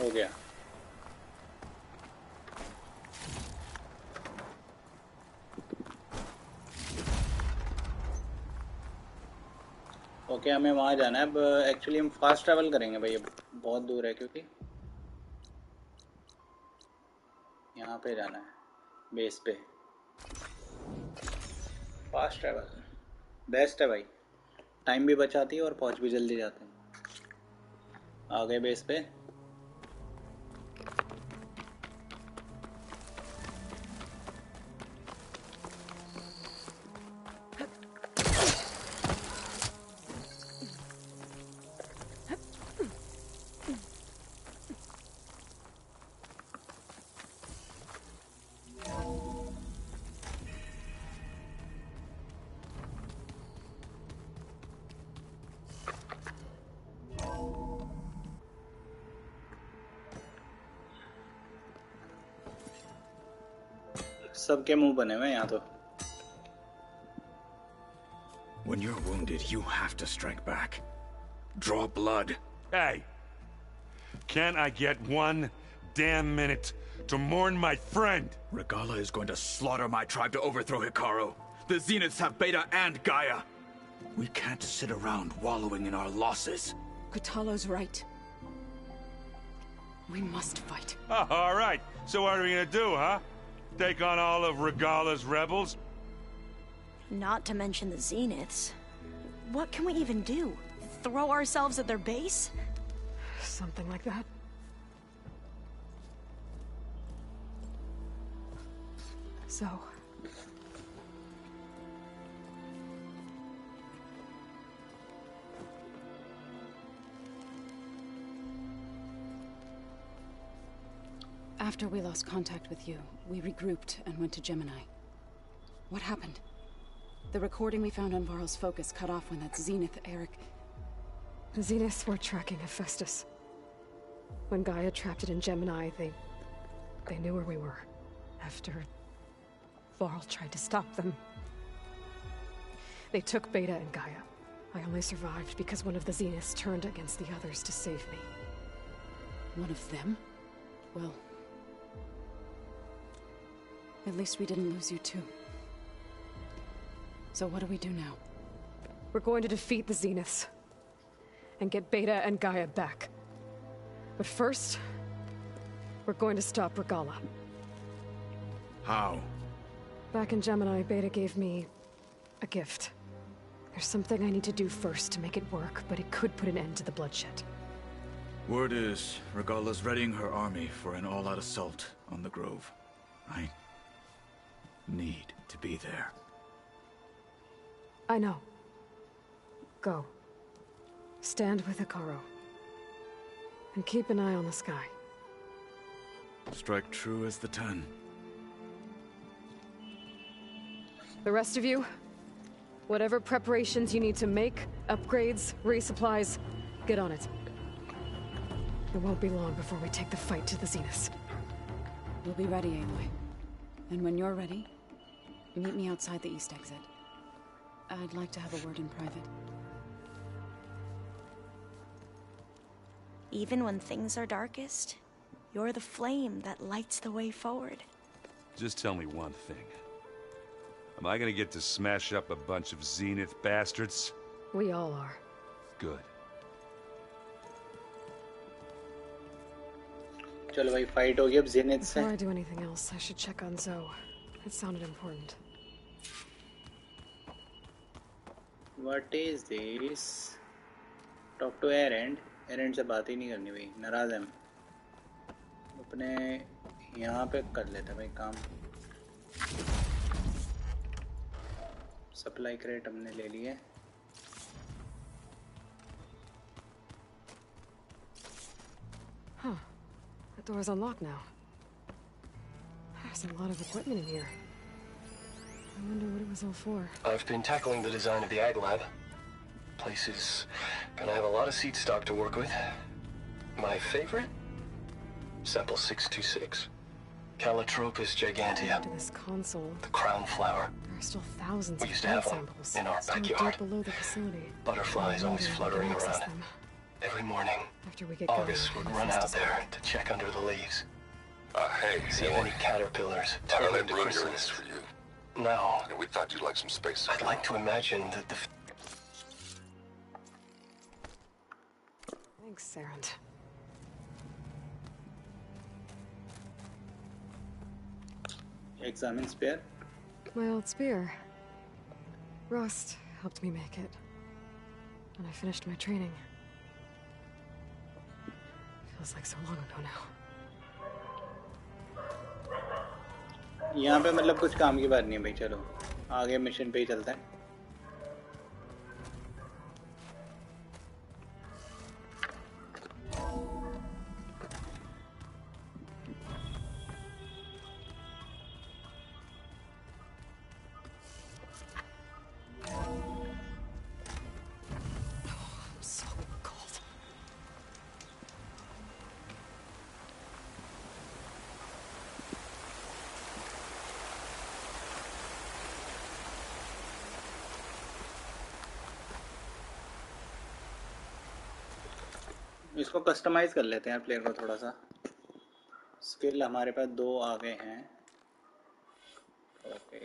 हो गया। ओके, हमें वहाँ जाना है। अब एक्चुअली हम फास्ट ट्रैवल करेंगे भाई, अब बहुत दूर है क्योंकि यहाँ पे जाना है बेस पे। फास्ट ट्रैवल बेस्ट है भाई, टाइम भी बचाती है और पहुँच भी जल्दी जाते हैं। आ गए बेस पे। सबके मुंह बने हुए हैं यहाँ तो। When you're wounded, you have to strike back. Draw blood. Hey! Can't I get one damn minute to mourn my friend? Regala is going to slaughter my tribe to overthrow Hikaru. The Zeniths have Beta and Gaia. We can't sit around wallowing in our losses. Kutalo's right. We must fight. Oh, all right. So what are we gonna do, huh? Take on all of Regala's rebels? Not to mention the Zeniths. What can we even do? Throw ourselves at their base? Something like that. So... After we lost contact with you, we regrouped and went to Gemini. What happened? The recording we found on Varl's focus cut off when that Zenith Eric... The Zeniths were tracking Hephaestus. When Gaia trapped it in Gemini, they knew where we were. After Varl tried to stop them. They took Beta and Gaia. I only survived because one of the Zeniths turned against the others to save me. One of them? Well... at least we didn't lose you too. So what do we do now? We're going to defeat the Zeniths. And get Beta and Gaia back. But first... we're going to stop Regala. How? Back in Gemini, Beta gave me... a gift. There's something I need to do first to make it work, but it could put an end to the bloodshed. Word is, Regala's readying her army for an all-out assault on the Grove. I need to be there. I know. Go. Stand with Hikaru. And keep an eye on the sky. Strike true as the 10. The rest of you, whatever preparations you need to make, upgrades, resupplies, get on it. It won't be long before we take the fight to the Zenith. We'll be ready, Aloy. And when you're ready, meet me outside the east exit. I'd like to have a word in private. Even when things are darkest, you're the flame that lights the way forward. Just tell me one thing. Am I gonna get to smash up a bunch of Zenith bastards? We all are. Good. चलो भाई fight होगी अब zenith से. Before I do anything else, I should check on Zoe. It sounded important. What is this? Talk to Erend. Erend से बात ही नहीं करनी भाई, नाराज है. अपने यहाँ पे कर लेते भाई काम. सप्लाई क्रेट हमने ले लिए. Huh. The door's unlocked now. There's a lot of equipment in here. I wonder what it was all for. I've been tackling the design of the Ag Lab. Place is gonna have a lot of seed stock to work with. My favorite? Sample 626. Calotropis gigantea. To this console. The crown flower. There are still thousands We of used to have plant them samples in our stored backyard. deep below the facility. Butterflies always fluttering around. Every morning, After we get August would run out there to check under the leaves. Hey, See if any caterpillars I turn don't have into room here chrysalis. for you. No. And we thought you'd like some space. I'd like to imagine that the... Thanks, Erend. Examine spear. My old spear. Rust helped me make it. And I finished my training. Feels like so long ago now. यहाँ पे मतलब कुछ काम की बात नहीं है भाई. चलो आगे मिशन पे ही चलते हैं. So cold. इसको कस्टमाइज कर लेते हैं प्लेयर को थोड़ा सा. स्किल हमारे पास 2 आ गए हैं. Okay.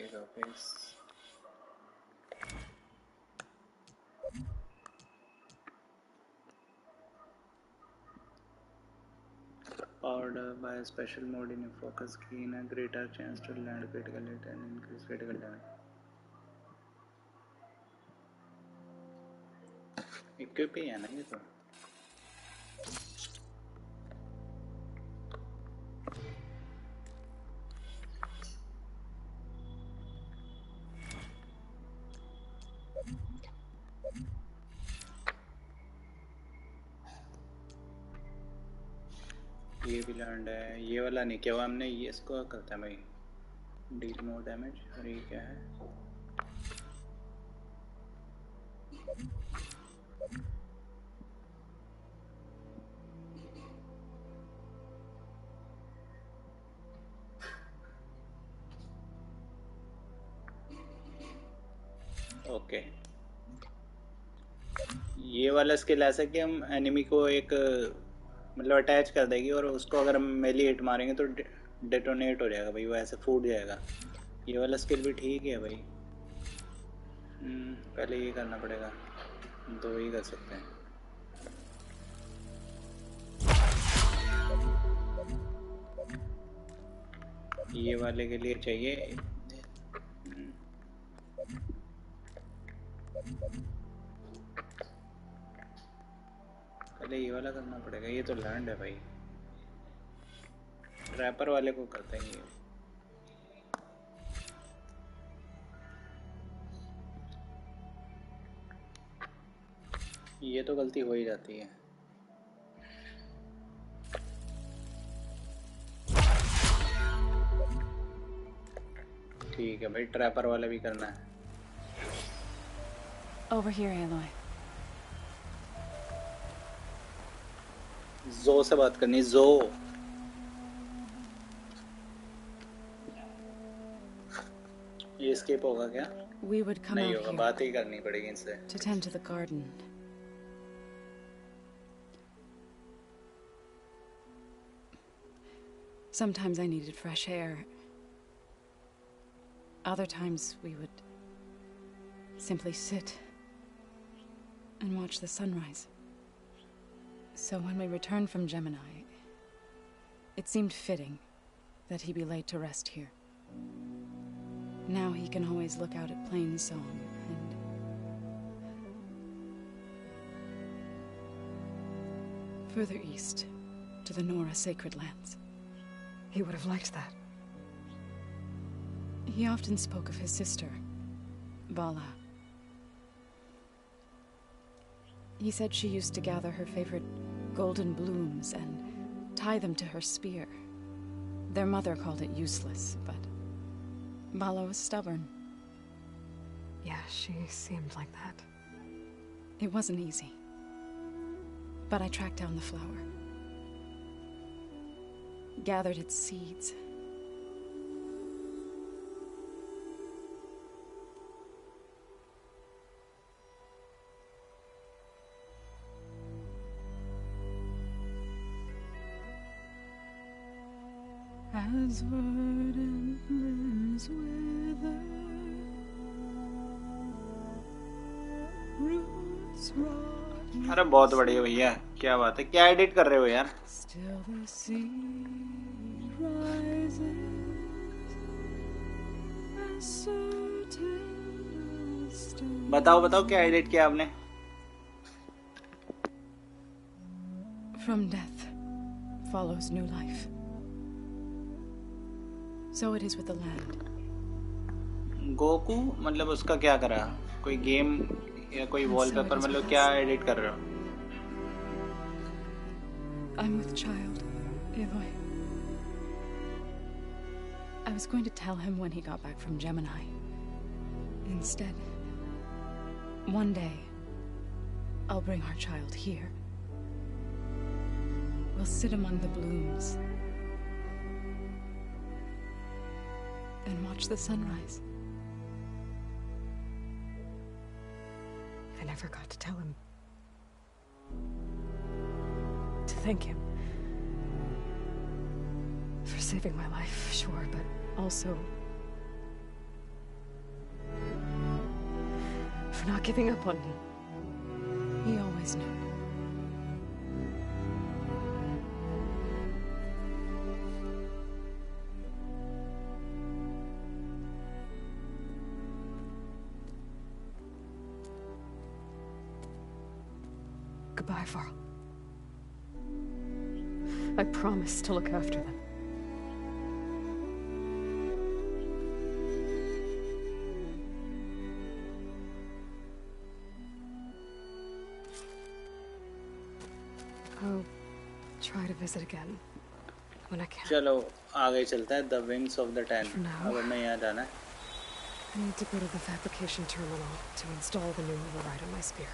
Powered up by a special mode in your focus keen, a greater chance to land critical hit and increase critical damage. Equip ही है ना ये तो. ये भी लर्नड है. ये वाला नहीं किया हुआ हमने. ये इसको करते हैं भाई. डील मोर डैमेज. और ये क्या है? ओके. ये वाला स्किल ऐसा कि हम एनिमी को एक मतलब अटैच कर देगी और उसको अगर हम मेली हिट मारेंगे तो डेटोनेट हो जाएगा भाई. वो ऐसे फूट जाएगा. ये वाला स्किल भी ठीक है भाई. पहले ये करना पड़ेगा. 2 ही कर सकते हैं. ये वाले के लिए चाहिए. पहले ये वाला करना पड़ेगा. ये तो लर्नड है भाई. ट्रैपर वाले को करते हैं. ये तो गलती हो ही जाती है. ठीक है भाई. ट्रैपर वाला भी करना है. Over here, Aloy. जो से बात करनी, जो ये escape होगा क्या? We would come नहीं out होगा, here बात ही करनी पड़ेगी इनसे. to tend to the garden. Sometimes I needed fresh air. Other times we would simply sit and watch the sunrise. So when we returned from Gemini, it seemed fitting that he be laid to rest here. Now he can always look out at Plainsong and... further east, to the Nora Sacred Lands. He would have liked that. He often spoke of his sister, Vala. He said she used to gather her favorite golden blooms and tie them to her spear. Their mother called it useless, but Vala was stubborn. Yeah, she seemed like that. It wasn't easy. But I tracked down the flower. Gathered its seeds. As verdant limbs wither, roots rot. अरे बहुत बढ़िया भैया, क्या बात है, क्या edit कर रहे हो यार? Still the sea rises, as certain as stone. बताओ क्या एडिट किया आपने? From death follows new life. So it is with the land. Goku मतलब उसका क्या करा? कोई गेम या कोई वॉलपेपर, मतलब क्या एडिट कर रहे हो? I'm with child, Avoy. I was going to tell him when he got back from Gemini. Instead, one day, I'll bring our child here. We'll sit among the blooms and watch the sunrise. I never got to tell him. To thank him. For saving my life, sure, but also... for not giving up on me. He always knew. Goodbye, Varl. I promise to look after them. I'll try to visit again when I can. चलो आगे चलते हैं. The Wings of the Ten. For now. अब हमें यहाँ जाना है. I need to go to the fabrication terminal to install the new override on my spear.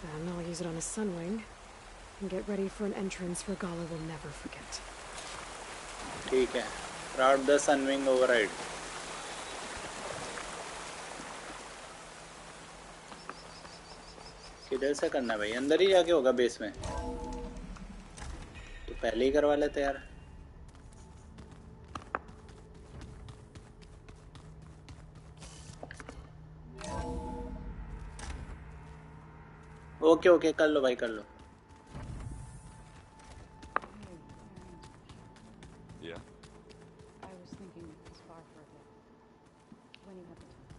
Then I'll use it on a sunwing and get ready for an entrance Regala will never forget. ठीक है. Route the Sunwing override. किधर से करना है भाई? अंदर ही जाके होगा बेस में. तो पहले ही करवा लेते यार. ओके कर लो भाई, कर लो. Yeah. I was thinking it was far further. When you have the time.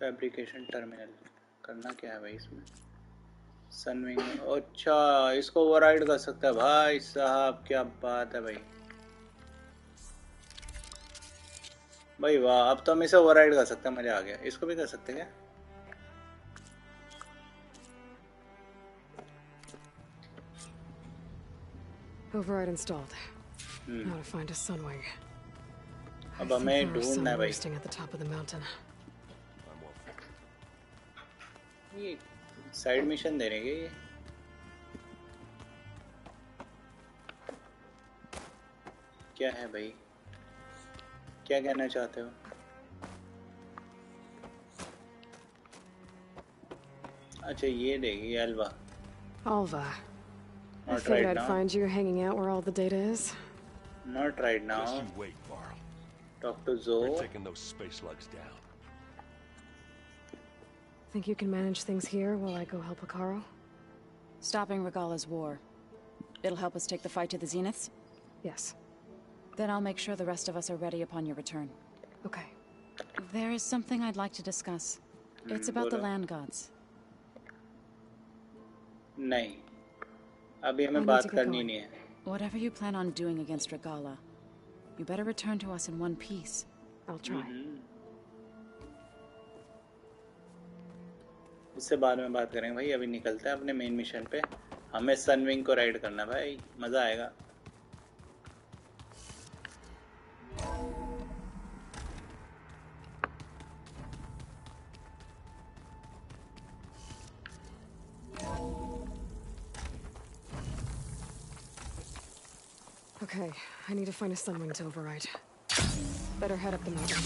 Fabrication terminal करना क्या है भाई इसमें? सनविंग. अच्छा, इसको ओवरराइड कर सकता है भाई साहब, क्या बात है भाई. भाई वाह, अब तो हम इसे ओवरराइड कर सकते हैं. मजा आ गया. इसको भी कर सकते हैं क्या? Override installed. Now to find a sunwing. अब हमें ढूंढना है भाई. Roosting at the top of the mountain. ये साइड मिशन दे रहे ये। क्या है भाई, क्या कहना चाहते हो? अच्छा ये देगी Alva. Alva. I Not figured right I'd now. find you hanging out where all the data is. Not right now. Just you wait, Varl. Talk to We're Zoe. taking those space lugs down. Think you can manage things here while I go help Akaro? Stopping Regala's war. It'll help us take the fight to the Zeniths? Yes. Then I'll make sure the rest of us are ready upon your return. Okay. There is something I'd like to discuss. It's about the land gods. नहीं, अभी हमें I need बात to get करनी going. नहीं है. Whatever you plan on doing against Regala, you better return to us in one piece. I'll try. इससे बाद में बात करेंगे भाई. अभी निकलते हैं अपने मेन मिशन पे. हमें सनविंग को राइड करना भाई, मजा आएगा. Okay, I need to find a Sunwing to override. Better head up the mountain.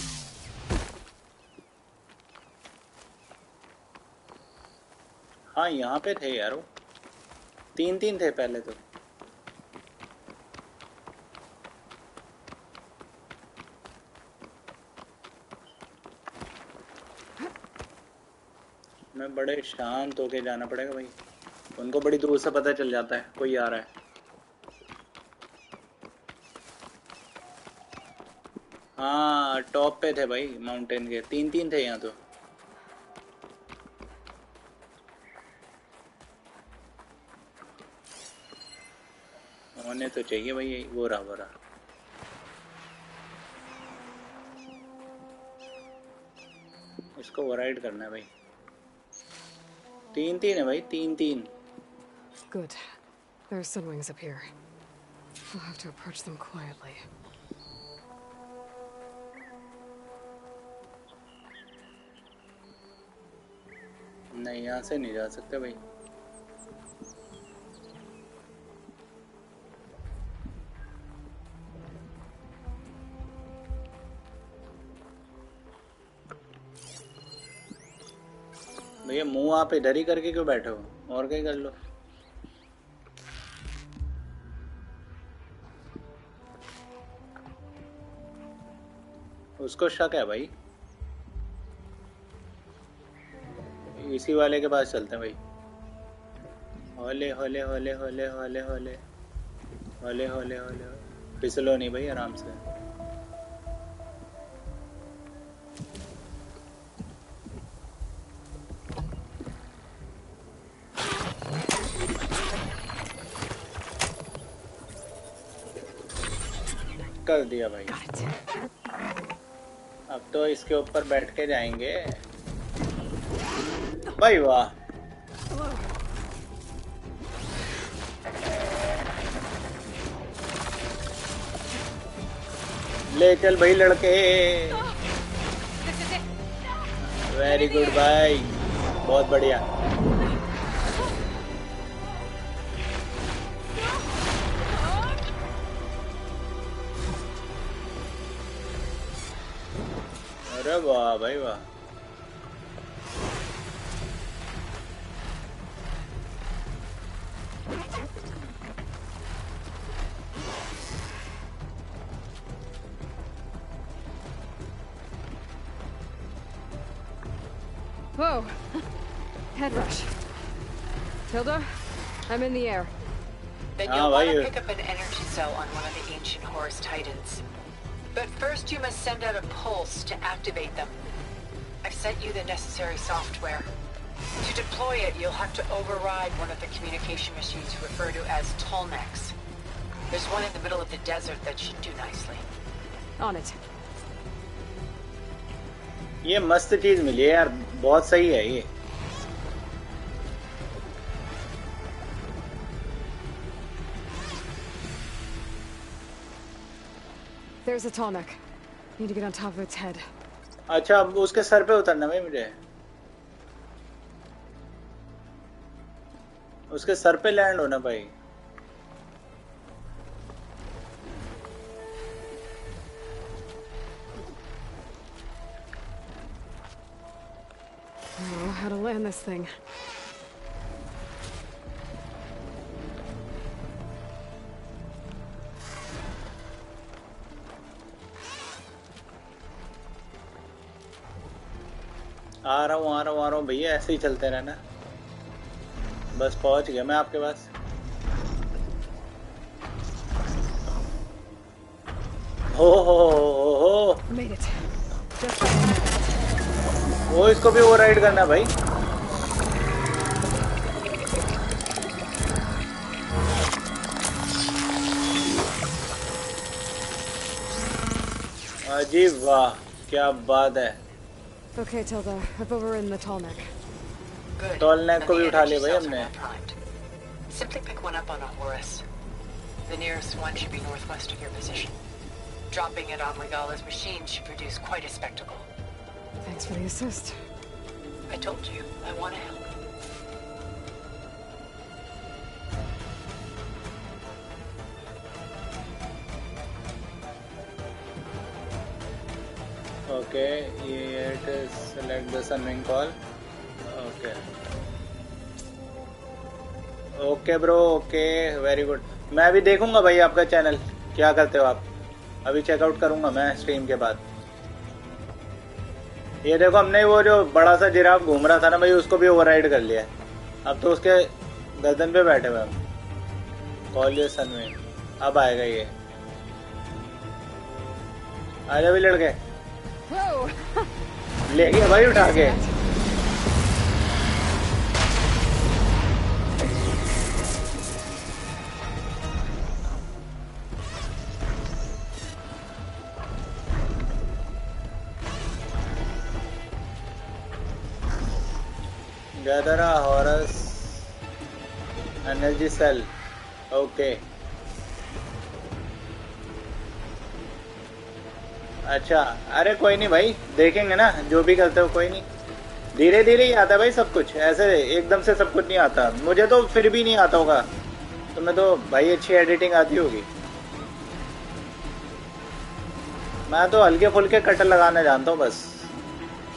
हाँ यहाँ पे थे यार वो. 3 थे पहले तो. मैं बड़े शांत होके जाना पड़ेगा भाई. उनको बड़ी दूर से पता चल जाता है कोई आ रहा है. हाँ टॉप पे थे भाई माउंटेन के. 3 थे यहाँ तो. होने तो चाहिए भाई. वो रहा इसको ओवरराइड करना है भाई. 3 है भाई. 3. Good. There are Sunwings up here. We'll have to approach them quietly. नहीं यहाँ से नहीं जा सकते भाई. भैया मुंह आप इधर ही करके क्यों बैठे हो? और कहीं कर लो. उसको शक है भाई. इसी वाले के पास चलते हैं भाई. होले होले होले होले होले होले होले होले होले. फिसलो नहीं भाई, आराम से. कर दिया भाई. अब तो इसके ऊपर बैठ के जाएंगे भाई. वाह. ले चल भाई लड़के. वेरी गुड भाई, बहुत बढ़िया. अरे वाह भाई वाह. Whoa! Head rush. Tilda, I'm in the air. Then you'll want to pick up an energy cell on one of the ancient Horus Titans. But first you must send out a pulse to activate them. I've sent you the necessary software. To deploy it, you'll have to override one of the communication machines referred to as Tolnex. There's one in the middle of the desert that should do nicely. On it. ये मस्त चीज मिली है यार, बहुत सही है ये. There's a Tallneck. Need to get on top of its head. अच्छा अब उसके सर पे उतरना भाई मुझे. उसके सर पे लैंड होना भाई। Oh, how to land this thing. आ रहा हूँ भैया, ऐसे ही चलते रहना। बस पहुंच गया मैं आपके पास। हो। Made it. Just वो इसको भी ओवरराइड करना है भाई। अजीब, वाह क्या बात है। Okay, Tilda. I've overridden the tall neck. Good. Tall neck And को the भी उठा energy लिया भाई cells are हमने। well primed. Simply pick one up on a Horus. The nearest one should be northwest of your position. Dropping it on Regala's machine should produce quite a spectacle. Thanks for the assist. I told you, I want to help. Okay, it is select the sunwing call. Okay. Okay bro, okay, very good. मैं भी देखूंगा भाई आपका channel, क्या करते हो आप। अभी चेकआउट करूंगा मैं स्ट्रीम के बाद। ये देखो, हमने वो जो बड़ा सा जिराफ घूम रहा था ना भाई, उसको भी ओवरराइड कर लिया है। अब तो उसके गर्दन पे बैठे हुए हम। कॉल योर सनविंग, अब आएगा ये। आजा भी लड़के, ले गया भाई उठा के। Gather a Horus energy cell. Okay. अच्छा, अरे कोई नहीं भाई, देखेंगे ना जो भी करते हो, कोई नहीं। धीरे धीरे ही आता है भाई सब कुछ, ऐसे एकदम से सब कुछ नहीं आता। मुझे तो फिर भी नहीं आता होगा, तुम्हें तो भाई अच्छी एडिटिंग आती होगी। मैं तो हल्के फुल्के कटर लगाने जानता हूँ बस,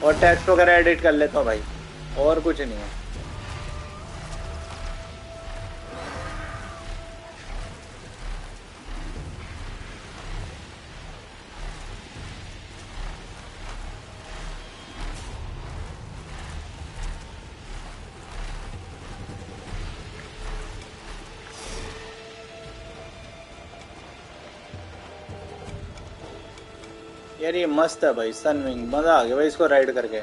और टेक्स्ट वगैरह एडिट कर लेता हूँ भाई, और कुछ नहीं है। यार ये मस्त है भाई, सनविंग, मजा आ गया भाई इसको राइड करके।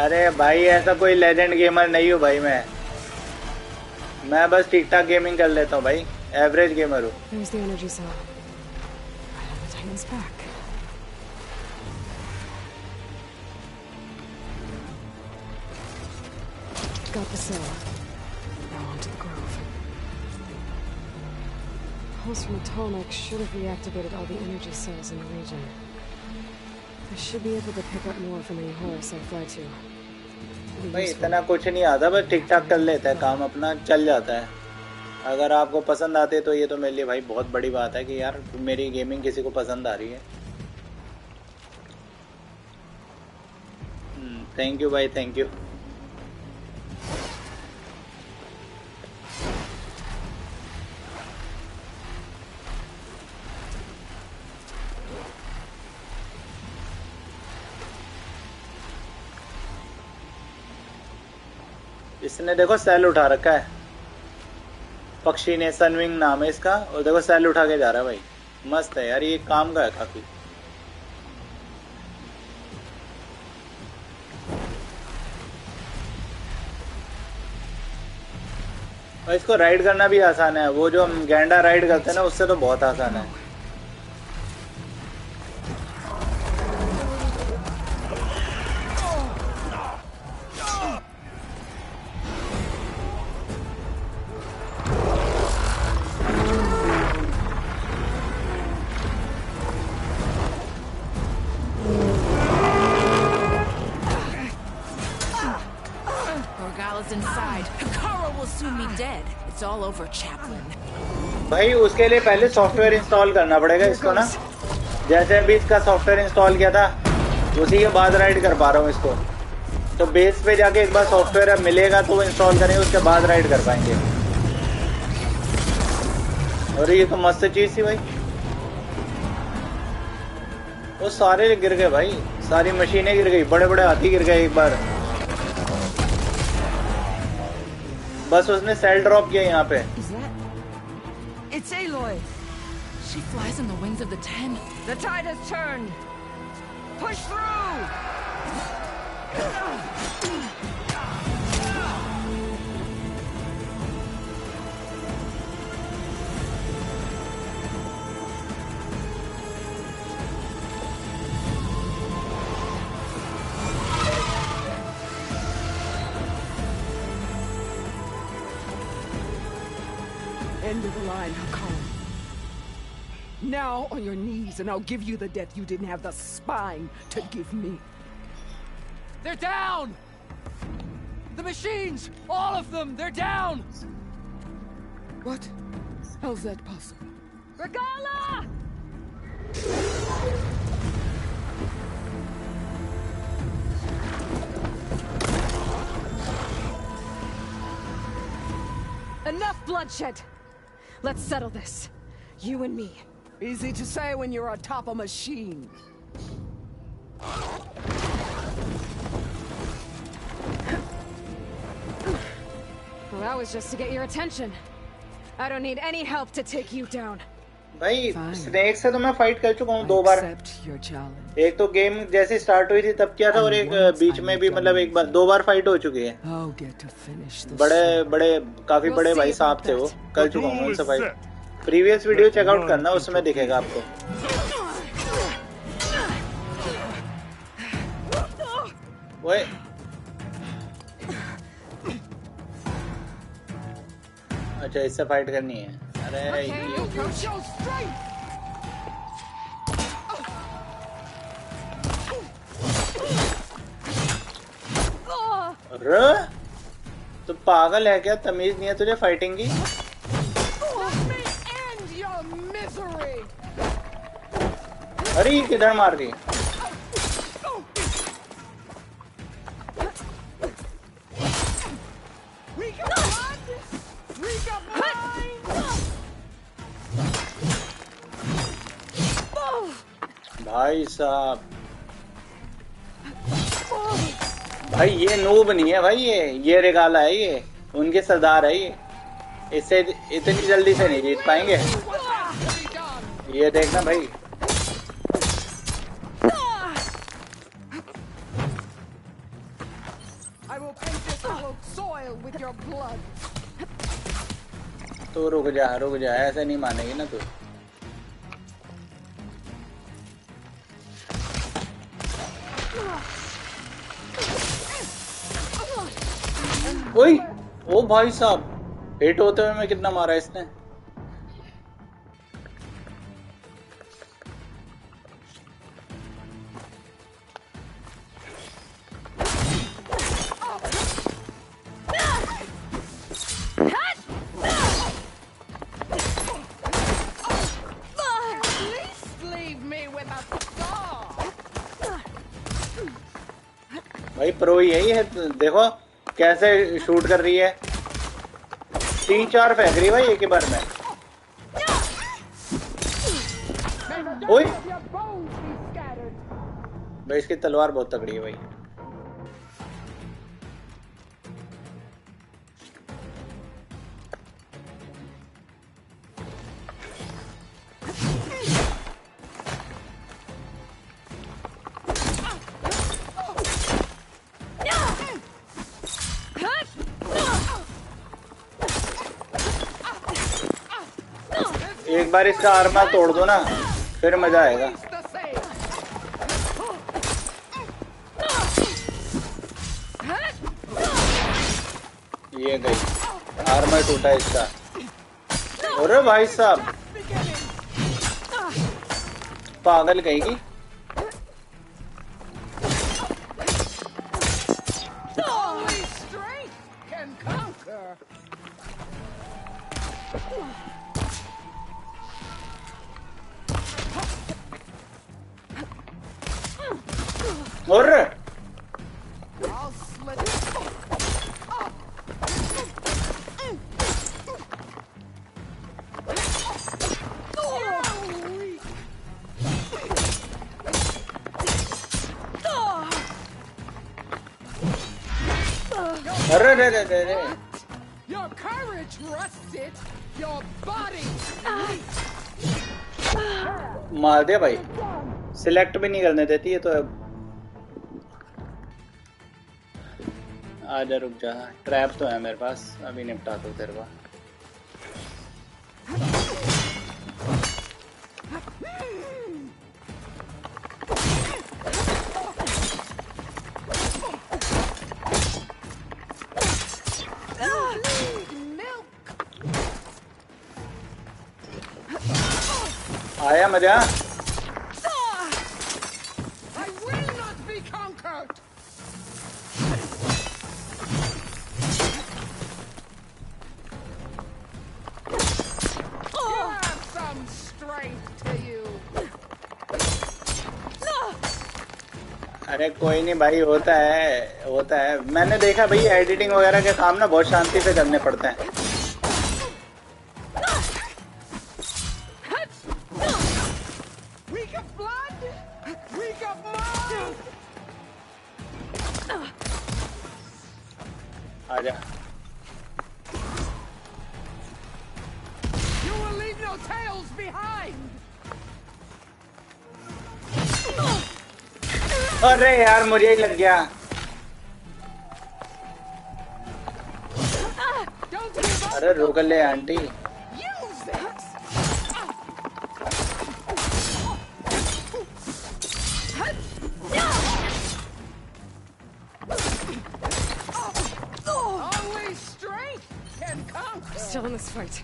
अरे भाई ऐसा कोई लेजेंड गेमर नहीं हूँ भाई मैं बस ठीक ठाक गेमिंग कर लेता हूँ भाई, एवरेज गेमर हूँ। There's the energy cell. Right on the Titan's back. Got the cell. Now onto the grove. Pulse from the tall neck should have reactivated all the energy cells in the region. I should be able to pick up more from any Horus I fly to. भाई इतना कुछ नहीं आता, बस ठीक ठाक कर लेता है काम, अपना चल जाता है। अगर आपको पसंद आते तो ये तो मेरे लिए भाई बहुत बड़ी बात है कि यार मेरी गेमिंग किसी को पसंद आ रही है। थैंक यू भाई, थैंक यू। इसने देखो सेल उठा रखा है, पक्षी ने, सनविंग नाम है इसका, और देखो सेल उठा के जा रहा है भाई। मस्त है यार, ये काम का है काफी। और इसको राइड करना भी आसान है, वो जो हम गैंडा राइड करते हैं ना, उससे तो बहुत आसान है। It's all over, Chaplain. भाई उसके लिए पहले सॉफ्टवेयर इंस्टॉल करना पड़ेगा इसको ना, जैसे अभी इसका सॉफ्टवेयर इंस्टॉल किया था उसी के बाद राइड कर पा रहा हूँ इसको। तो बेस पे जाके एक बार सॉफ्टवेयर मिलेगा तो वो इंस्टॉल करेंगे, उसके बाद राइड कर पाएंगे। और ये तो मस्त चीज थी भाई। वो सारे गिर गए भाई, सारी मशीनें गिर गई, बड़े बड़े हाथी गिर गए एक बार। बस उसने सेल ड्रॉप किया यहाँ पे। It's Aloy. She flies on the wings of the Ten. The tide has turned. Push through. End of the line, Hakon. Now on your knees, and I'll give you the death you didn't have the spine to give me. They're down! The machines! All of them! They're down! What? How's that possible? Regala! Enough bloodshed! Let's settle this. You and me. Easy to say when you're atop a machine. Well, that was just to get your attention. I don't need any help to take you down. भाई snake से तो मैं fight कर चुका हूँ 2 बार। एक तो game जैसे स्टार्ट हुई थी तब किया था, और एक बीच में भी मतलब एक बार 2 बार फाइट हो चुकी है। बड़े बड़े काफी बड़े भाई साहब थे वो, कर चुका हूँ उनसे फाइट। प्रीवियस वीडियो चेकआउट करना, उसमें दिखेगा आपको। ओए अच्छा इससे फाइट करनी है। अरे अरे तो पागल है क्या, तमीज नहीं है तुझे फाइटिंग की? अरे ये किधर मार दी? भाई साहब, भाई ये नूब नहीं है भाई, ये रेगाला है, ये उनके सरदार है। ये इससे इतनी जल्दी से नहीं जीत पाएंगे। ये देखना भाई, तो रुक जा ऐसे नहीं मानेगी ना तू। ओए ओ भाई साहब, हिट होते हुए मैं कितना मारा इसने। भाई प्रो यही है, देखो कैसे शूट कर रही है, 3-4 फेंक रही है भाई एक ही बार में। ओए भाई इसकी तलवार बहुत तगड़ी है भाई। एक बार इसका आर्मर तोड़ दो ना, फिर मजा आएगा। ये गई, आर्मर टूटा इसका। अरे भाई साहब, पागल कहेगी। और I'll slit it. अरे रे रे रे रे Your courage rusts it. Your body. मार दिया भाई, सिलेक्ट भी नहीं करने देती है तो अब आजा रुक जा, ट्रैप तो है मेरे पास, अभी निपटा दो तेरे को। आया मजा? I will not be conquered. You have some strength to you. अरे कोई नहीं भाई, होता है। मैंने देखा भाई एडिटिंग वगैरह के काम ना बहुत शांति से करने पड़ते हैं। आजा। You will leave no tails behind. अरे यार मुझे ही लग गया। अरे रोक ले aunty. Only strength can conquer. Still in this fight.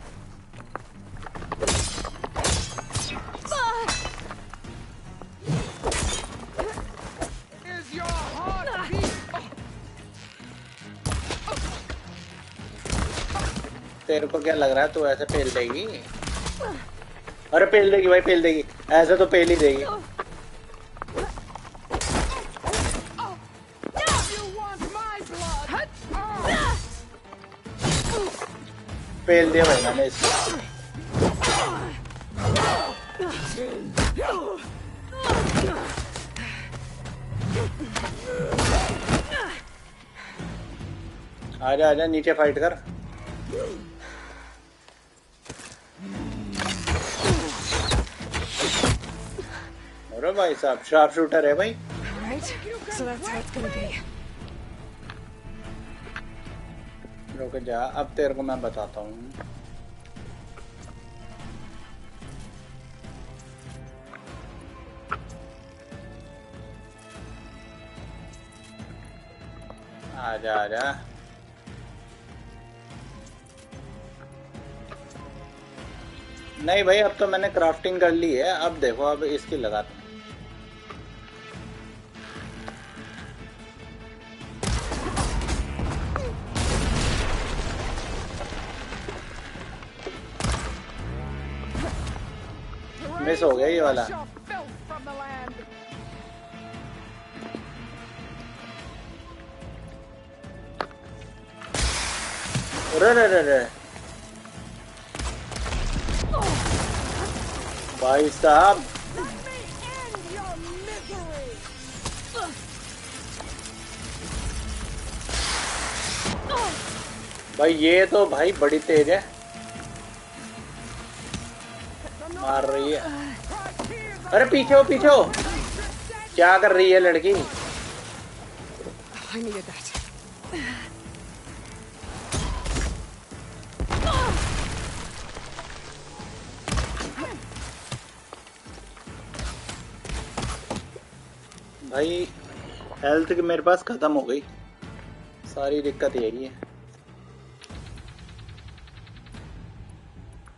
Is your heart beat? तेरे को क्या लग रहा है तू ऐसे पेल देगी? अरे पेल देगी भाई, पेल देगी, ऐसे तो पेल ही देगी। पेल दिया भाई मैंने इसको। आजा आजा नीचे फाइट कर। अरे भाई साहब शार्प शूटर है भाई। Right? So that's how it's gonna be. रुक जा, अब तेरे को मैं बताता हूँ। आजा आजा। नहीं भाई अब तो मैंने क्राफ्टिंग कर ली है, अब देखो अब इसकी लगाते हैं। मिस हो गया ये वाला। रे भाई साहब भाई ये तो भाई बड़ी तेज है, मार रही है। अरे पीछे हो पीछे हो, क्या कर रही है लड़की? I needed that. भाई हेल्थ की मेरे पास खत्म हो गई, सारी दिक्कत यही है।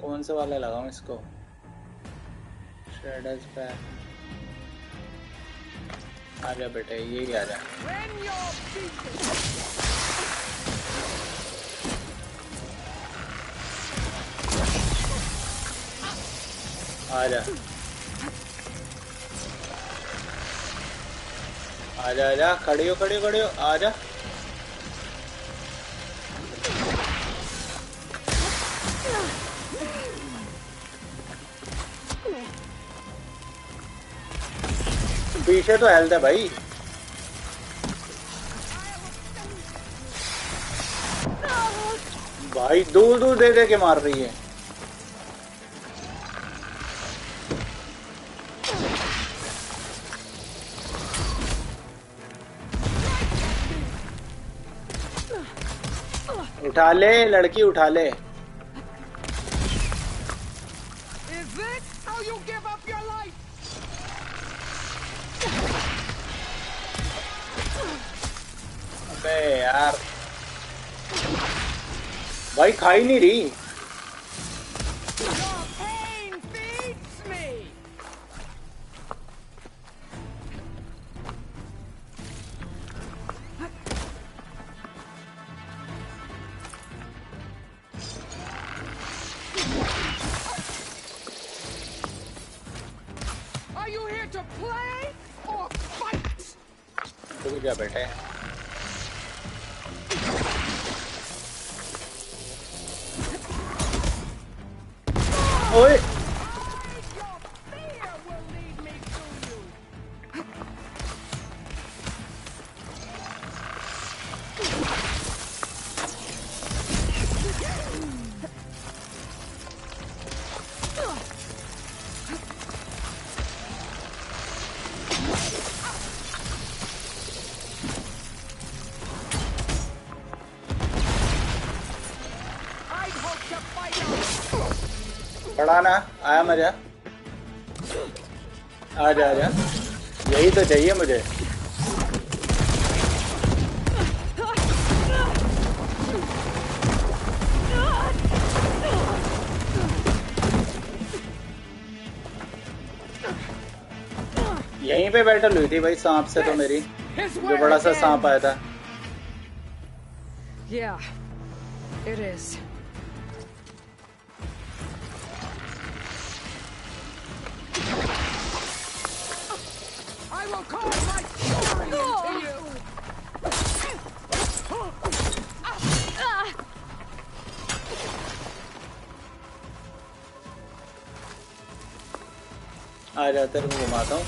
कौन से वाला लगाऊं इसको? शेडर्स पे आजा बेटे, यही आजा। आजा आजा आजा, खड़ी हो आजा। पीछे तो हेल्थ है भाई। भाई दूर दूर दे दे के मार रही है। उठा ले लड़की, उठा ले। Is this how you give up your life? अबे यार, भाई खा ही नहीं रही। Your pain feeds me. Are you here to play or fight? रुक जा बेटे। ओए पड़ा ना, आया मजा। आजा आजा, यही तो चाहिए मुझे। यहीं पे बैटल हुई थी भाई सांप से, तो मेरी जो बड़ा सा सांप आया था। Yeah, it is. I will call my fury into you. आ जा, तेरे को घुमाता हूँ।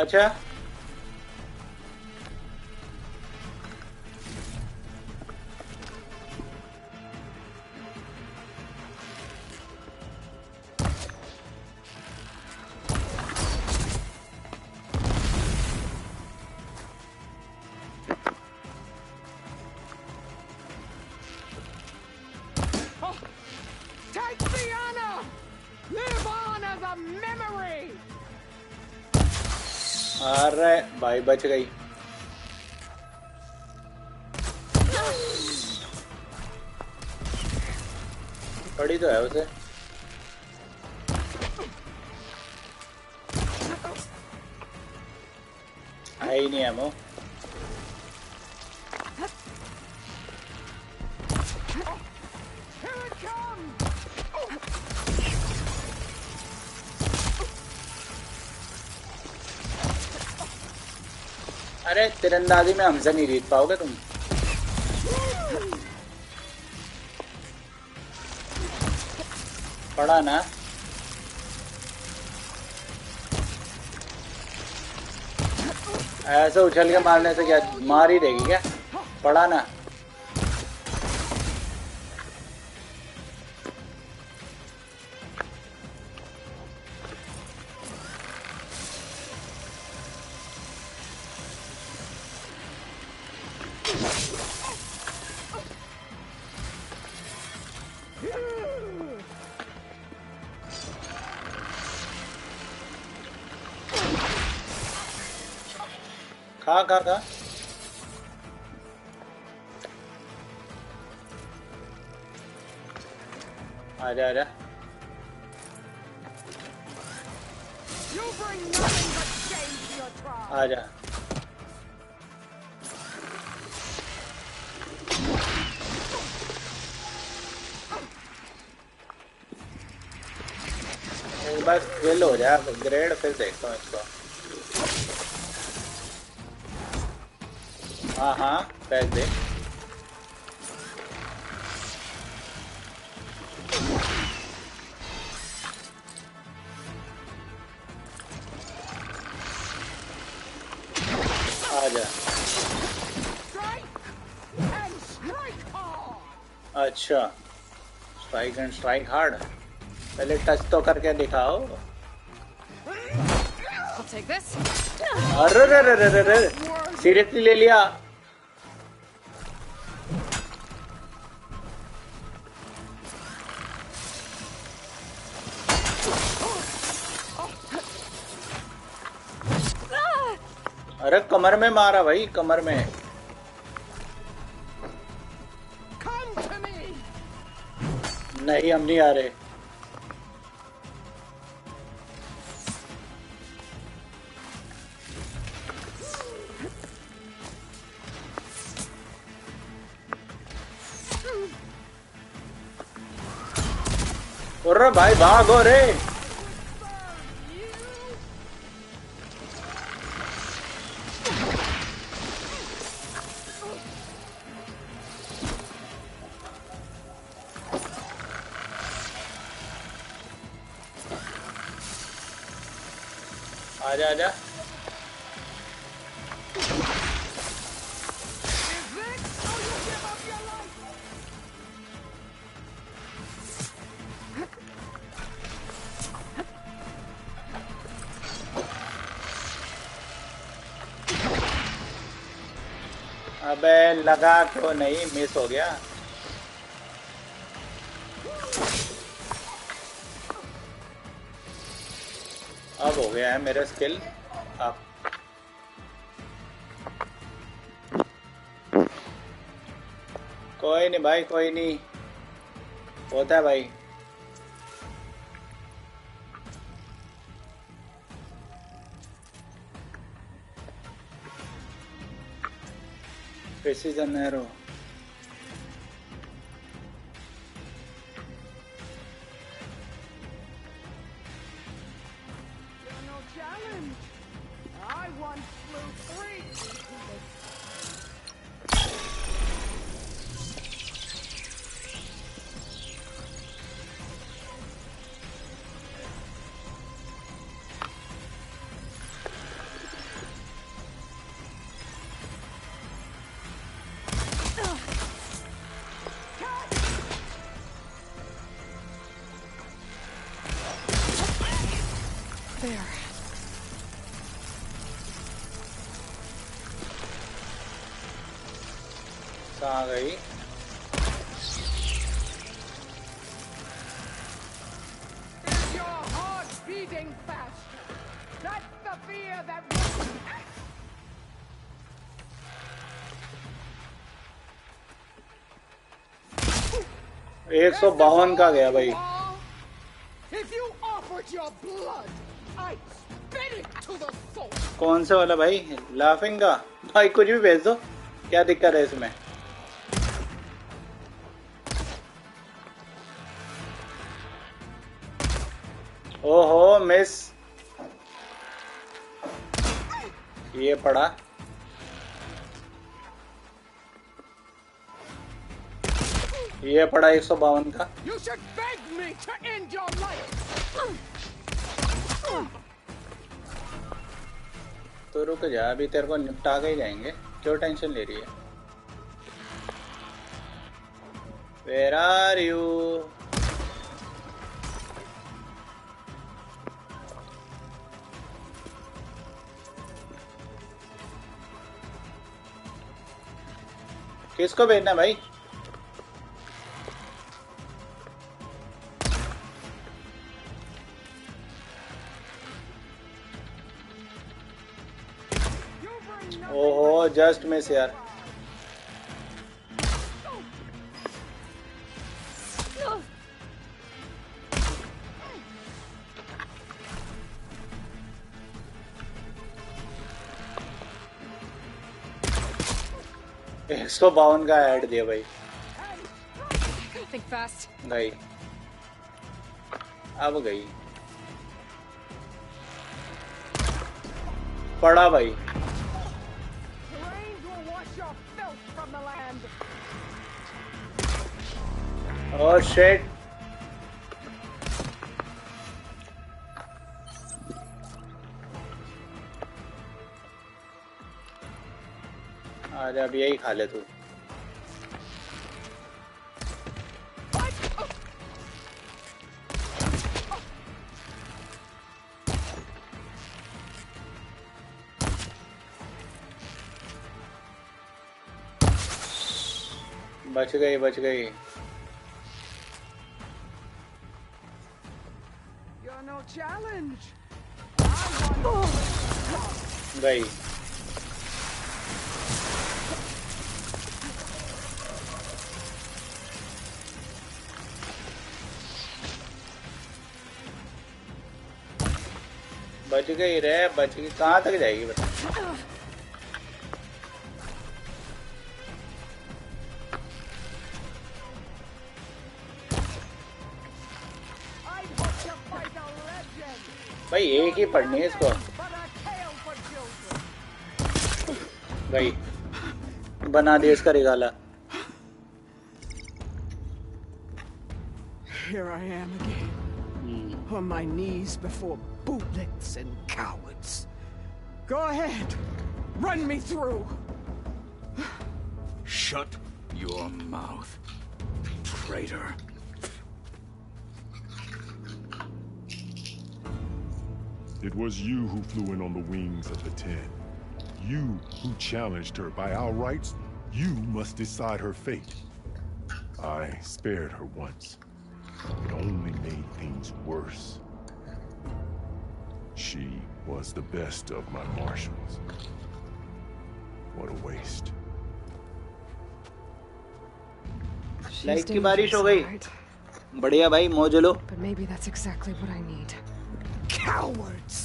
अच्छा Take the honor. Live on as a memory. अरे भाई बच गई। पड़ी तो है उसे। है ही नहीं एमो। अरे तिरंदाजी में हमसे नहीं जीत पाओगे तुम। पड़ा ना, ऐसे उछल के मारने से क्या मार ही देगी क्या? पड़ा ना। खा खा खा। आजा आजा। आजा। एक बार किल हो जाए अपग्रेड, फिर देखता हूँ इसको। हाँ हाँ, पैक दे। आजा। अच्छा, स्ट्राइक एंड स्ट्राइक हार्ड। पहले टच तो करके दिखाओ। अरे रे रे रे रे, सीरियसली ले लिया। अरे कमर में मारा भाई, कमर में। नहीं, हम नहीं आ रहे। अरे भाई भागो रे। आजा आजा। अबे लगा क्यों नहीं, मिस हो गया। अब हो गया है मेरा स्किल अब। कोई नहीं भाई, कोई नहीं, होता है भाई। Precision arrow. कहाँ गई? एक 152 का गया भाई। कौन सा वाला भाई? लाफिंग का? भाई कुछ भी भेज दो, क्या दिक्कत है इसमें? ओहो मिस, ये पड़ा। ये पड़ा 152 का। तो रुक जा, अभी तेरे को निपटा के ही जाएंगे, क्यों टेंशन ले रही है? Where are you? किसको भेजना भाई? ओहो जस्ट मिस यार। 152 का ऐड दिया भाई। Think fast. गई, अब गई, पड़ा भाई। Rains will wash your filth from the land. Oh shit. आज अब यही खा ले तू। बच गई, बच गई। You're no challenge. गई। बच गई रे, बच गई। कहाँ तक जाएगी बता। भाई एक ही पढ़नी है इसको। गई, बना दिया इसका रिगाला। Here I am again, on my knees before bootlets and cowards. Go ahead, run me through. Shut your mouth, traitor. It was you who flew in on the wings of the Ten. You who challenged her. By our rights, you must decide her fate. I spared her once. It only made things worse. She was the best of my marshals. What a waste. Like की बारिश हो गई। बढ़िया भाई, मौज लो। But maybe that's exactly what I need. Cowards!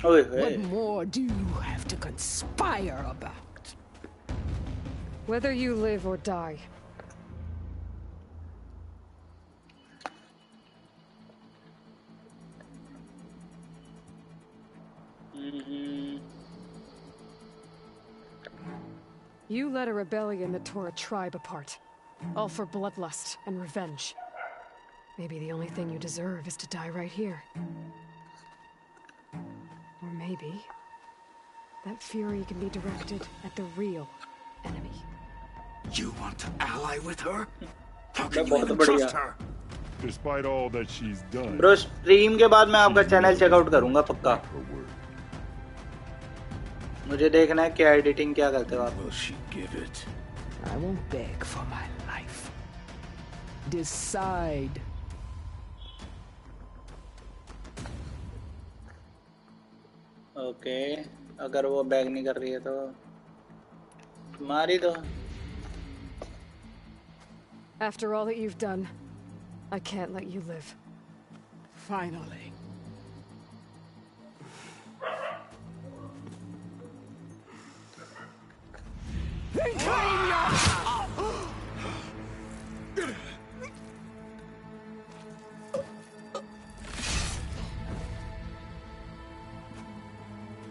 What more do you have to conspire about? Whether you live or die. You led a rebellion that tore a tribe apart. All for bloodlust and revenge. Maybe the only thing you deserve is to die right here. Or maybe that fury can be directed at the real enemy. You want to ally with her? How can you even trust her? Despite all that she's done. Bro, stream के बाद मैं आपका channel checkout करूंगा पक्का। मुझे देखना है क्या एडिटिंग क्या करते हो आप। Will she give it? I won't beg for my life. Decide. Okay, अगर वो बैग नहीं कर रही है तो मार ही दो। After all that you've done, I can't let you live. Finally. Then claim your...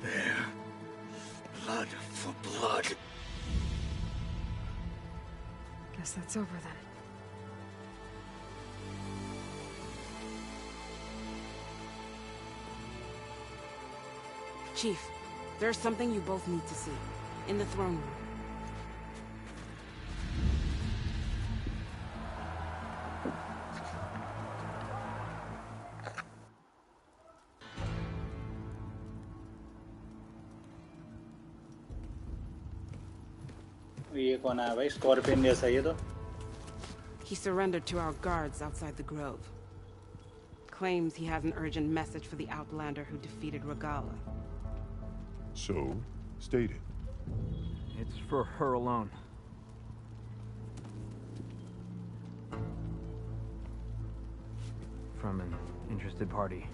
There. Blood for blood. Guess that's over then. Chief, there's something you both need to see. In the throne room. ये कौन है भाई? Scorpion जैसा ये तो। He surrendered to our guards outside the grove. Claims he has an urgent message for the Outlander who defeated Regala. So, state it. It's for her alone. From an interested party.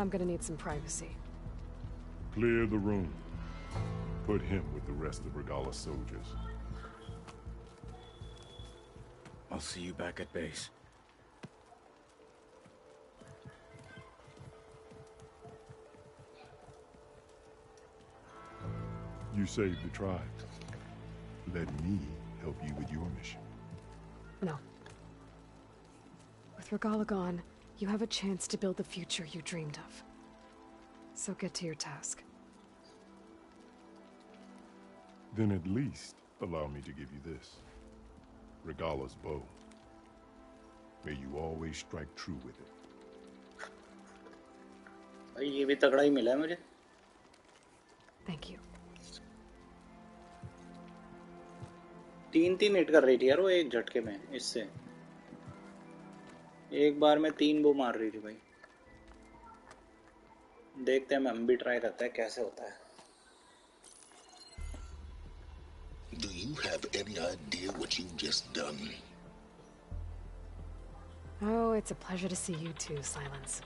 I'm gonna need some privacy. Clear the room. Put him with the rest of Regalla's soldiers. I'll see you back at base. You saved the tribe. Let me help you with your mission. No. With Regalla gone, you have a chance to build the future you dreamed of. So get to your task. Then at least allow me to give you this. Regalla's bow. May you always strike true with it. भाई ये भी तगड़ा ही मिला है मुझे. Thank you. 3 hit कर रही थी यार वो एक झटके में. इससे एक बार में 3 बो मार रही थी भाई. देखते हैं, हम भी ट्राई करते हैं कैसे होता है. Do you have any idea what you've just done? Oh, it's a pleasure to see you too, Silence.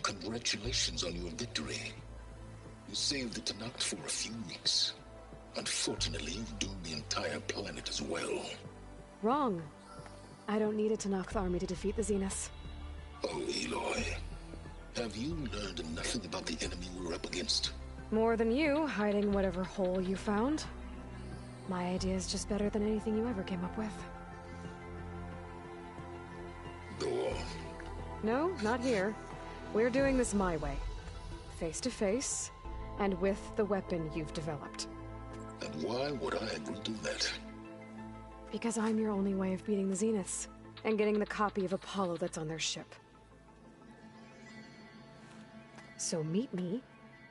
Congratulations on your victory. You saved the Tenakth for a few weeks. Unfortunately, you've doomed the entire planet as well. Wrong. I don't need a Tenakth army to defeat the Zeniths. Oh, Aloy. Have you learned nothing about the enemy we're up against? More than you, hiding whatever hole you found. My idea is just better than anything you ever came up with. Go on. No, not here. We're doing this my way. Face to face, and with the weapon you've developed. And why would I agree to that? Because I'm your only way of beating the Zeniths, and getting the copy of Apollo that's on their ship. So meet me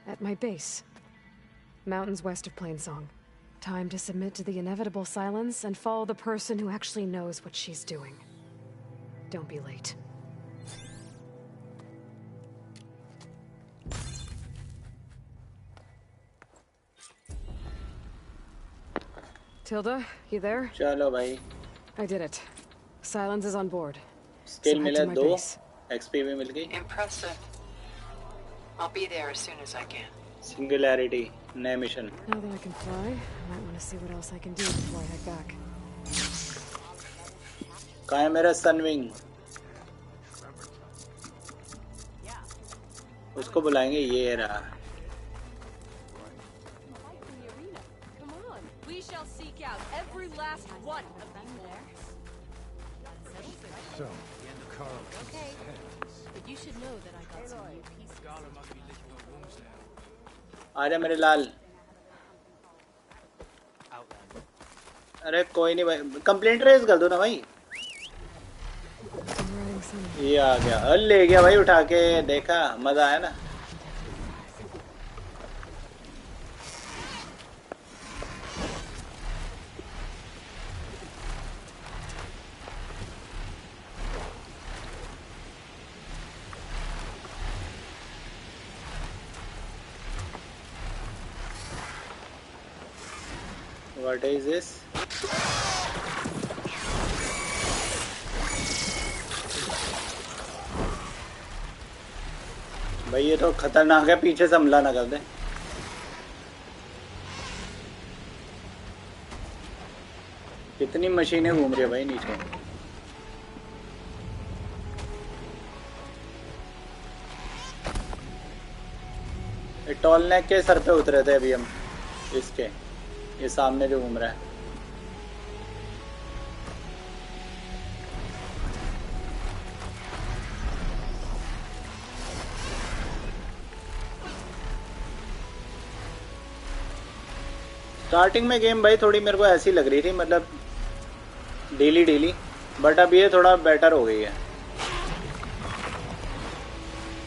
at my base. Mountains west of Plainsong. Time to submit to the inevitable Silence and follow the person who actually knows what she's doing. Don't be late. Tilda, you there? चलो भाई. I did it. Silence is on board. Skill So head मिला to my 2. base. XP भी मिल गई. Impressive. I'll be there as soon as I can. Singularity. नया mission. Now that I can fly, I might want to see what else I can do before I head back. कहाँ है मेरा Sunwing? उसको बुलाएंगे. ये रहा. Come on, we shall seek out every last one of them there. So, Carl. Okay, but you should know that I got some new pieces. आजा मेरे लाल. अरे कोई नहीं भाई. कंप्लेंट रेज कर दो ना भाई. ये आ गया. ले गया भाई उठा के. देखा मजा आया ना. What is this? भाई ये तो खतरनाक है. पीछे से हमला ना कर दे. कितनी मशीनें घूम रही है भाई नीचे. टॉल नेक के सर पे उतरे थे अभी हम. इसके ये सामने जो घूम रहा है. स्टार्टिंग में गेम भाई थोड़ी मेरे को ऐसी लग रही थी, मतलब डेली बट अब ये थोड़ा बेटर हो गई है.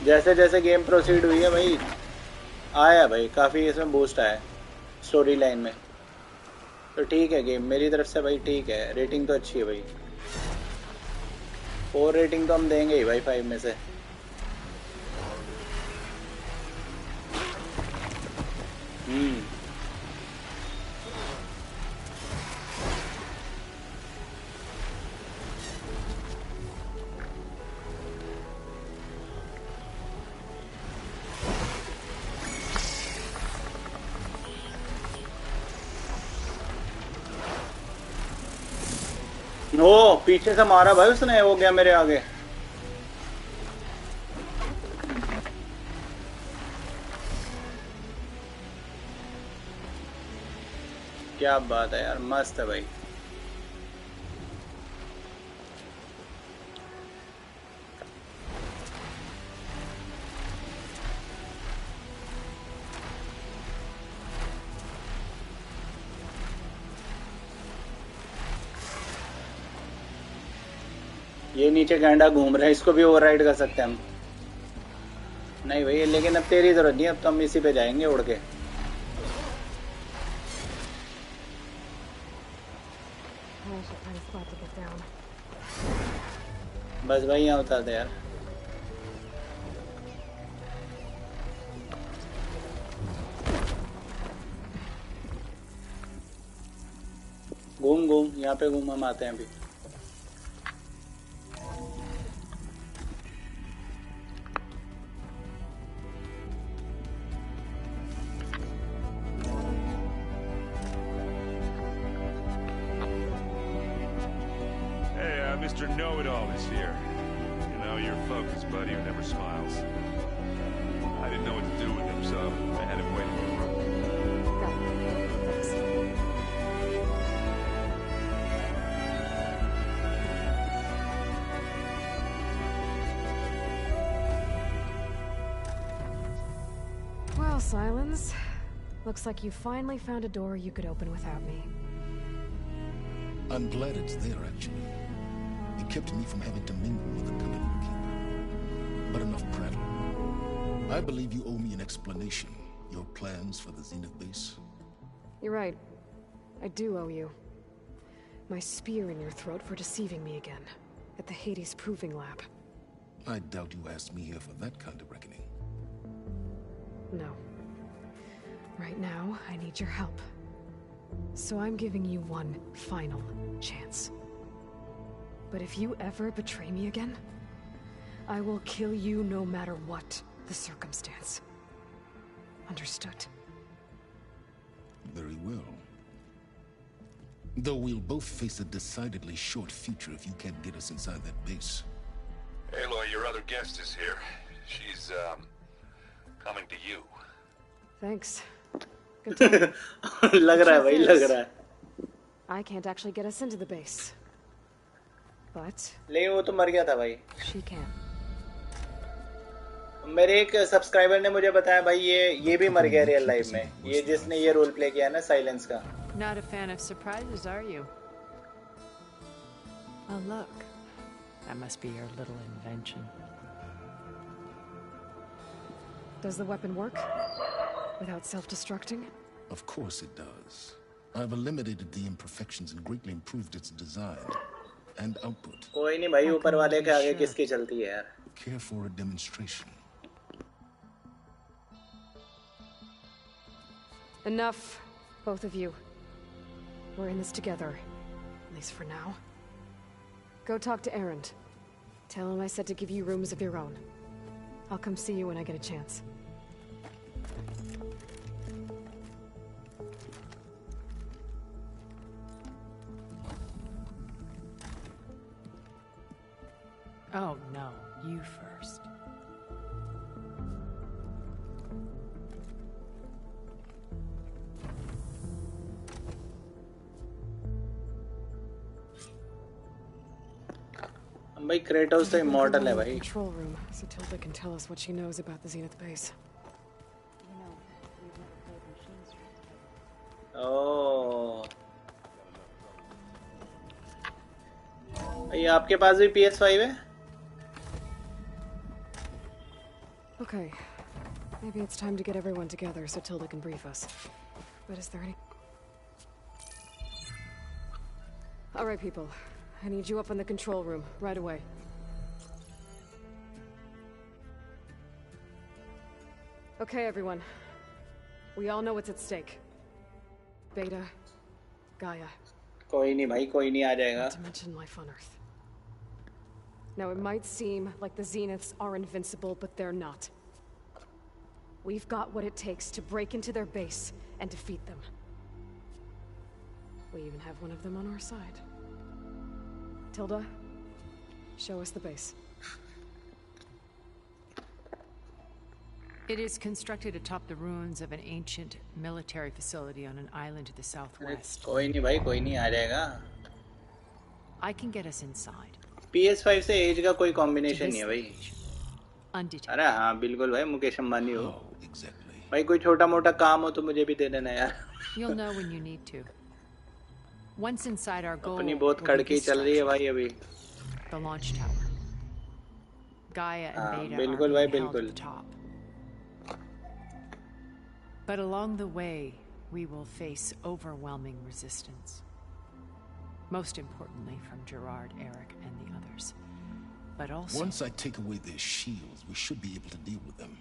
जैसे जैसे गेम प्रोसीड हुई है भाई आया भाई काफ़ी इसमें बूस्ट आया स्टोरी लाइन में. तो ठीक है गेम मेरी तरफ से भाई ठीक है. रेटिंग तो अच्छी है भाई. 4 रेटिंग तो हम देंगे ही भाई 5 में से. ओ पीछे से मारा भाई उसने, वो गया मेरे आगे। क्या बात है यार, मस्त है भाई। ये नीचे गैंडा घूम रहा है, इसको भी ओवरराइड कर सकते हैं हम। नहीं भाई, लेकिन अब तेरी जरूरत नहीं, अब तो हम इसी पे जाएंगे उड़ के। बस भाई यहाँ उतार दे यार। घूम घूम, यहाँ पे घूम, हम आते हैं अभी। Mr. Know-It-All is here. You know, your focus buddy who never smiles. I didn't know what to do with him, so I had him wait in your room. Well, Silence. Looks like you finally found a door you could open without me. I'm glad it's there, actually. It kept me from having to mingle with the Caliber Keeper. But enough prattle. I believe you owe me an explanation. Your plans for the Zenith base. You're right. I do owe you. My spear in your throat for deceiving me again. At the Hades Proving Lab. I doubt you asked me here for that kind of reckoning. No. Right now, I need your help. So I'm giving you one final chance. But if you ever betray me again, I will kill you no matter what the circumstance. Understood? Very well. Though we'll both face a decidedly short future if you can't get us inside that base. Aloy, your other guest is here. She's, coming to you. Thanks. Good time. लग रहा है भाई, लग रहा है। I can't actually get us into the base. But लेकिन वो तो मर गया था भाई। She can. मेरे एक सब्सक्राइबर ने मुझे बताया भाई ये भी मर गया रियल लाइफ में, ये जिसने ये रोल प्ले किया है ना साइलेंस का। Not a fan of surprises, are you? Oh look, that must be your little invention. Does the weapon work? Without self-destructing? Of course it does. I've eliminated the imperfections and greatly improved its design and output. कोई नहीं भाई, ऊपर वाले के आगे किसकी चलती है यार। Care for a demonstration? Enough, both of you. We're in this together, at least for now. Go talk to Erend. Tell him I said to give you rooms of your own. I'll come see you when I get a chance. Oh no, you first. भाई Kratos तो immortal है भाई। Control room, so Tilda can tell us what she knows about the Zenith base. ओह, भाई आपके पास भी PS5 है? Okay, maybe it's time to get everyone together so Tilda can brief us. But is there any... All right, people. I need you up in the control room, right away. Okay, everyone. We all know what's at stake. Beta, Gaia. कोई नहीं भाई, कोई नहीं, आ जाएगा। Not to mention life on Earth. Now, it might seem like the Zeniths are invincible, but they're not. We've got what it takes to break into their base and defeat them. We even have one of them on our side. Tilda, show us the base. It is constructed atop the ruins of an ancient military facility on an island to the southwest. कोई नहीं भाई, कोई नहीं, आ जाएगा. I can get us inside. PS5 से as का कोई combination नहीं है भाई. Undetected. अरे हाँ बिल्कुल भाई, मुकेश अंबानी हो. भाई कोई छोटा मोटा काम हो तो मुझे भी दे देना यार. You'll know when you need to. Once inside, our goal अपनी बहुत खड़की चल रही है भाई अभी. The launch tower. Gaia and Beta बिल्कुल are भाई being held at बिल्कुल. the top. But along the way, we will face overwhelming resistance. Most importantly from Gerard, Eric, and the others. But also... Once I take away their shields, we should be able to deal with them.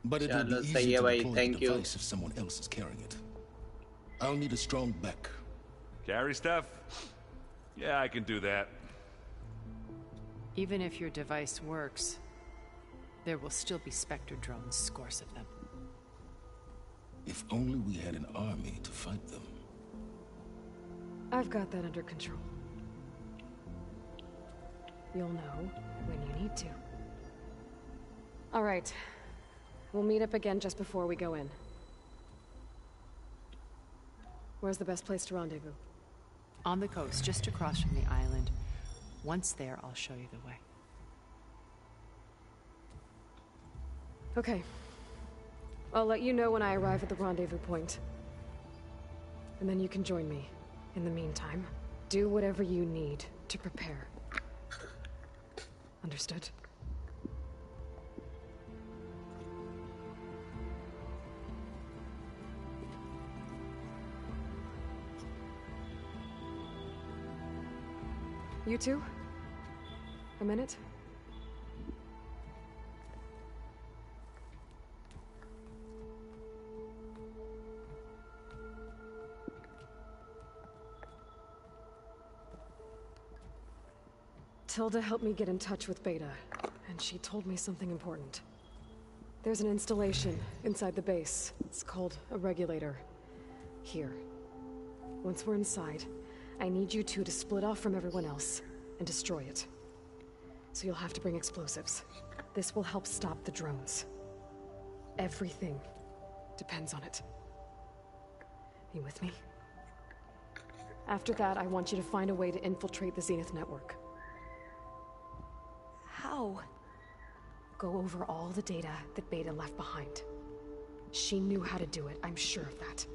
But it will be easier to deploy the device if someone else is carrying it. I'll need a strong back. Carry stuff? Yeah, I can do that. Even if your device works, there will still be Spectre drones, scores of them. If only we had an army to fight them. I've got that under control. You'll know when you need to. All right. We'll meet up again just before we go in. Where's the best place to rendezvous? On the coast, just across from the island. Once there, I'll show you the way. Okay. I'll let you know when I arrive at the rendezvous point. And then you can join me. In the meantime, do whatever you need to prepare. Understood? You two? A minute? Tilda helped me get in touch with Beta, and she told me something important. There's an installation inside the base. It's called a regulator. Here. Once we're inside, I need you two to split off from everyone else and destroy it. So you'll have to bring explosives. This will help stop the drones. Everything depends on it. You with me? After that, I want you to find a way to infiltrate the Zenith network. How? Go over all the data that Beta left behind. She knew how to do it, I'm sure of that.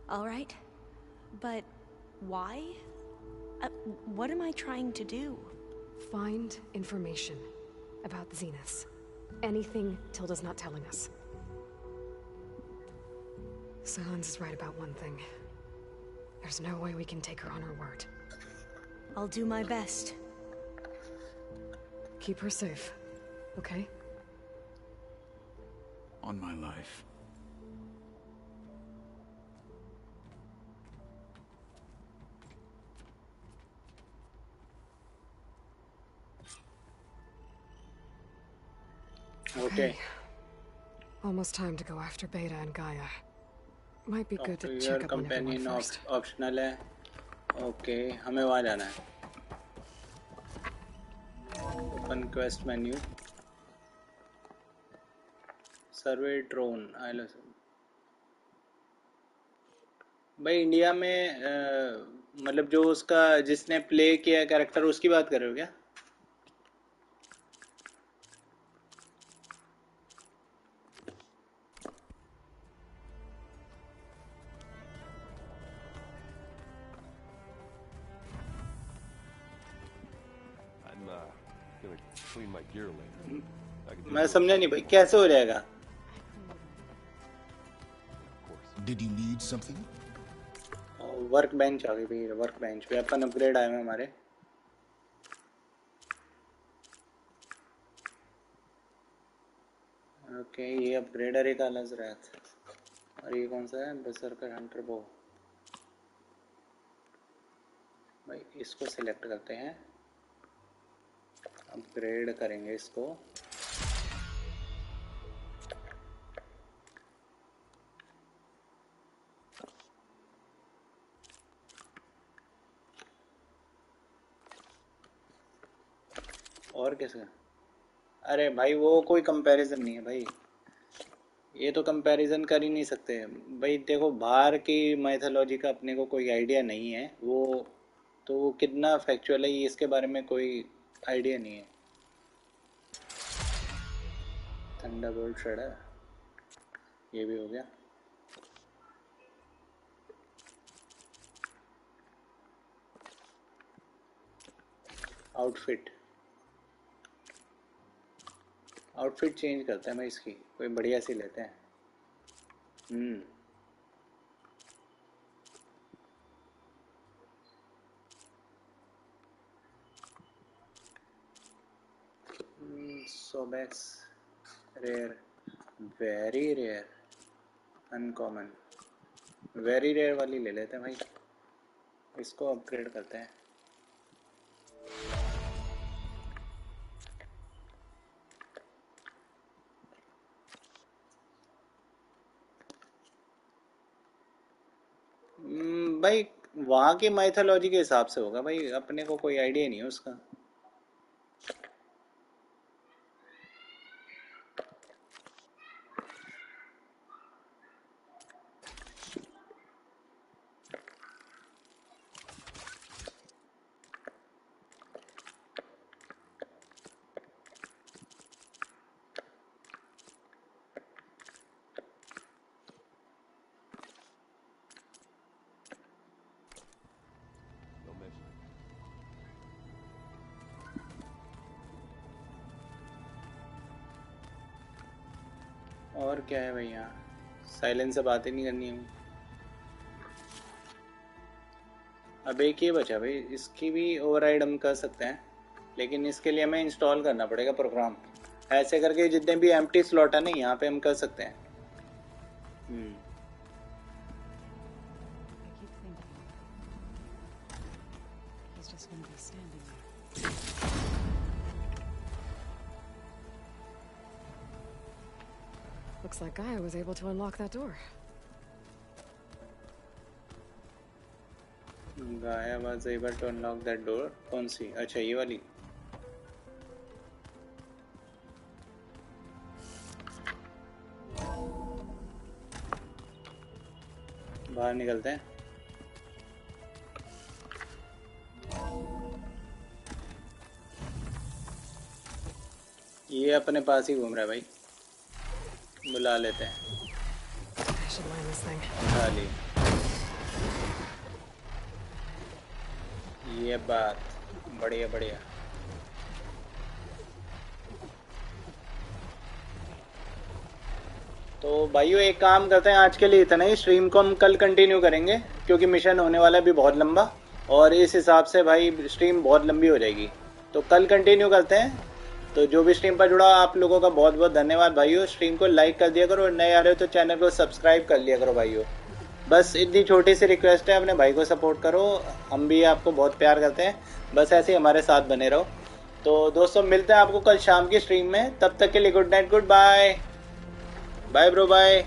All right. But why? What am I trying to do? Find information about the Zeniths. Anything Tilda's not telling us. Silence is right about one thing. There's no way we can take her on her word. I'll do my best. Keep her safe, okay? On my life. Okay. Almost time to go after Beta and Gaia. Might be good to Your check up on everyone companion first. optional है. Okay, हमें वहाँ जाना है. Open quest menu. Survey drone. भाई India में मतलब जो उसका जिसने प्ले किया कैरेक्टर उसकी बात कर रहे हो क्या? Clean my gear later. मैं समझा नहीं भाई कैसे हो जाएगा? Did you need something? Work bench आ गई भाई. वर्क बेंच पे अपन अपग्रेड आए हैं हमारे. ओके ये अपग्रेडर एक अलग रहा था. और ये कौन सा है? बसरकर हंटर बो. भाई इसको सिलेक्ट करते हैं. अपग्रेड करेंगे इसको. और कैसे? अरे भाई वो कोई कंपैरिजन नहीं है भाई, ये तो कंपैरिजन कर ही नहीं सकते भाई। देखो बाहर की माइथोलॉजी का अपने को कोई आइडिया नहीं है, वो तो वो कितना फैक्चुअल है इसके बारे में कोई आइडिया नहीं है। थंडरबोल्ट शडर ये भी हो गया। आउटफिट चेंज करते हैं भाई, इसकी कोई बढ़िया सी लेते हैं। सोबेक्स rare, very rare, uncommon, very rare वाली ले लेते हैं भाई, इसको अपग्रेड करते हैं। भाई वहाँ की माइथोलॉजी के हिसाब से होगा भाई, अपने को कोई आइडिया नहीं है उसका। और क्या है भाई, यहाँ साइलेंस से बातें नहीं करनी है। अब एक ही बचा भाई, इसकी भी ओवरराइड हम कर सकते हैं, लेकिन इसके लिए हमें इंस्टॉल करना पड़ेगा प्रोग्राम। ऐसे करके जितने भी एम्प्टी स्लॉट है ना यहाँ पे हम कर सकते हैं। Looks like Gaia was able to unlock that door. Gaia was able to unlock that door. कौन सी? अच्छा ये वाली। बाहर निकलते हैं। ये अपने पास ही घूम रहा है भाई, बुला लेते हैं। उठा ली ये बात, बढ़िया बढ़िया। तो भाइयों एक काम करते हैं, आज के लिए इतना ही। स्ट्रीम को हम कल कंटिन्यू करेंगे क्योंकि मिशन होने वाला है भी बहुत लंबा, और इस हिसाब से भाई स्ट्रीम बहुत लंबी हो जाएगी, तो कल कंटिन्यू करते हैं। तो जो भी स्ट्रीम पर जुड़ा आप लोगों का बहुत बहुत धन्यवाद भाइयों। स्ट्रीम को लाइक कर दिया करो और नए आ रहे हो तो चैनल को सब्सक्राइब कर लिया करो भाइयों। बस इतनी छोटी सी रिक्वेस्ट है, अपने भाई को सपोर्ट करो, हम भी आपको बहुत प्यार करते हैं, बस ऐसे ही हमारे साथ बने रहो। तो दोस्तों मिलते हैं आपको कल शाम की स्ट्रीम में, तब तक के लिए good night, goodbye, bye bro, bye.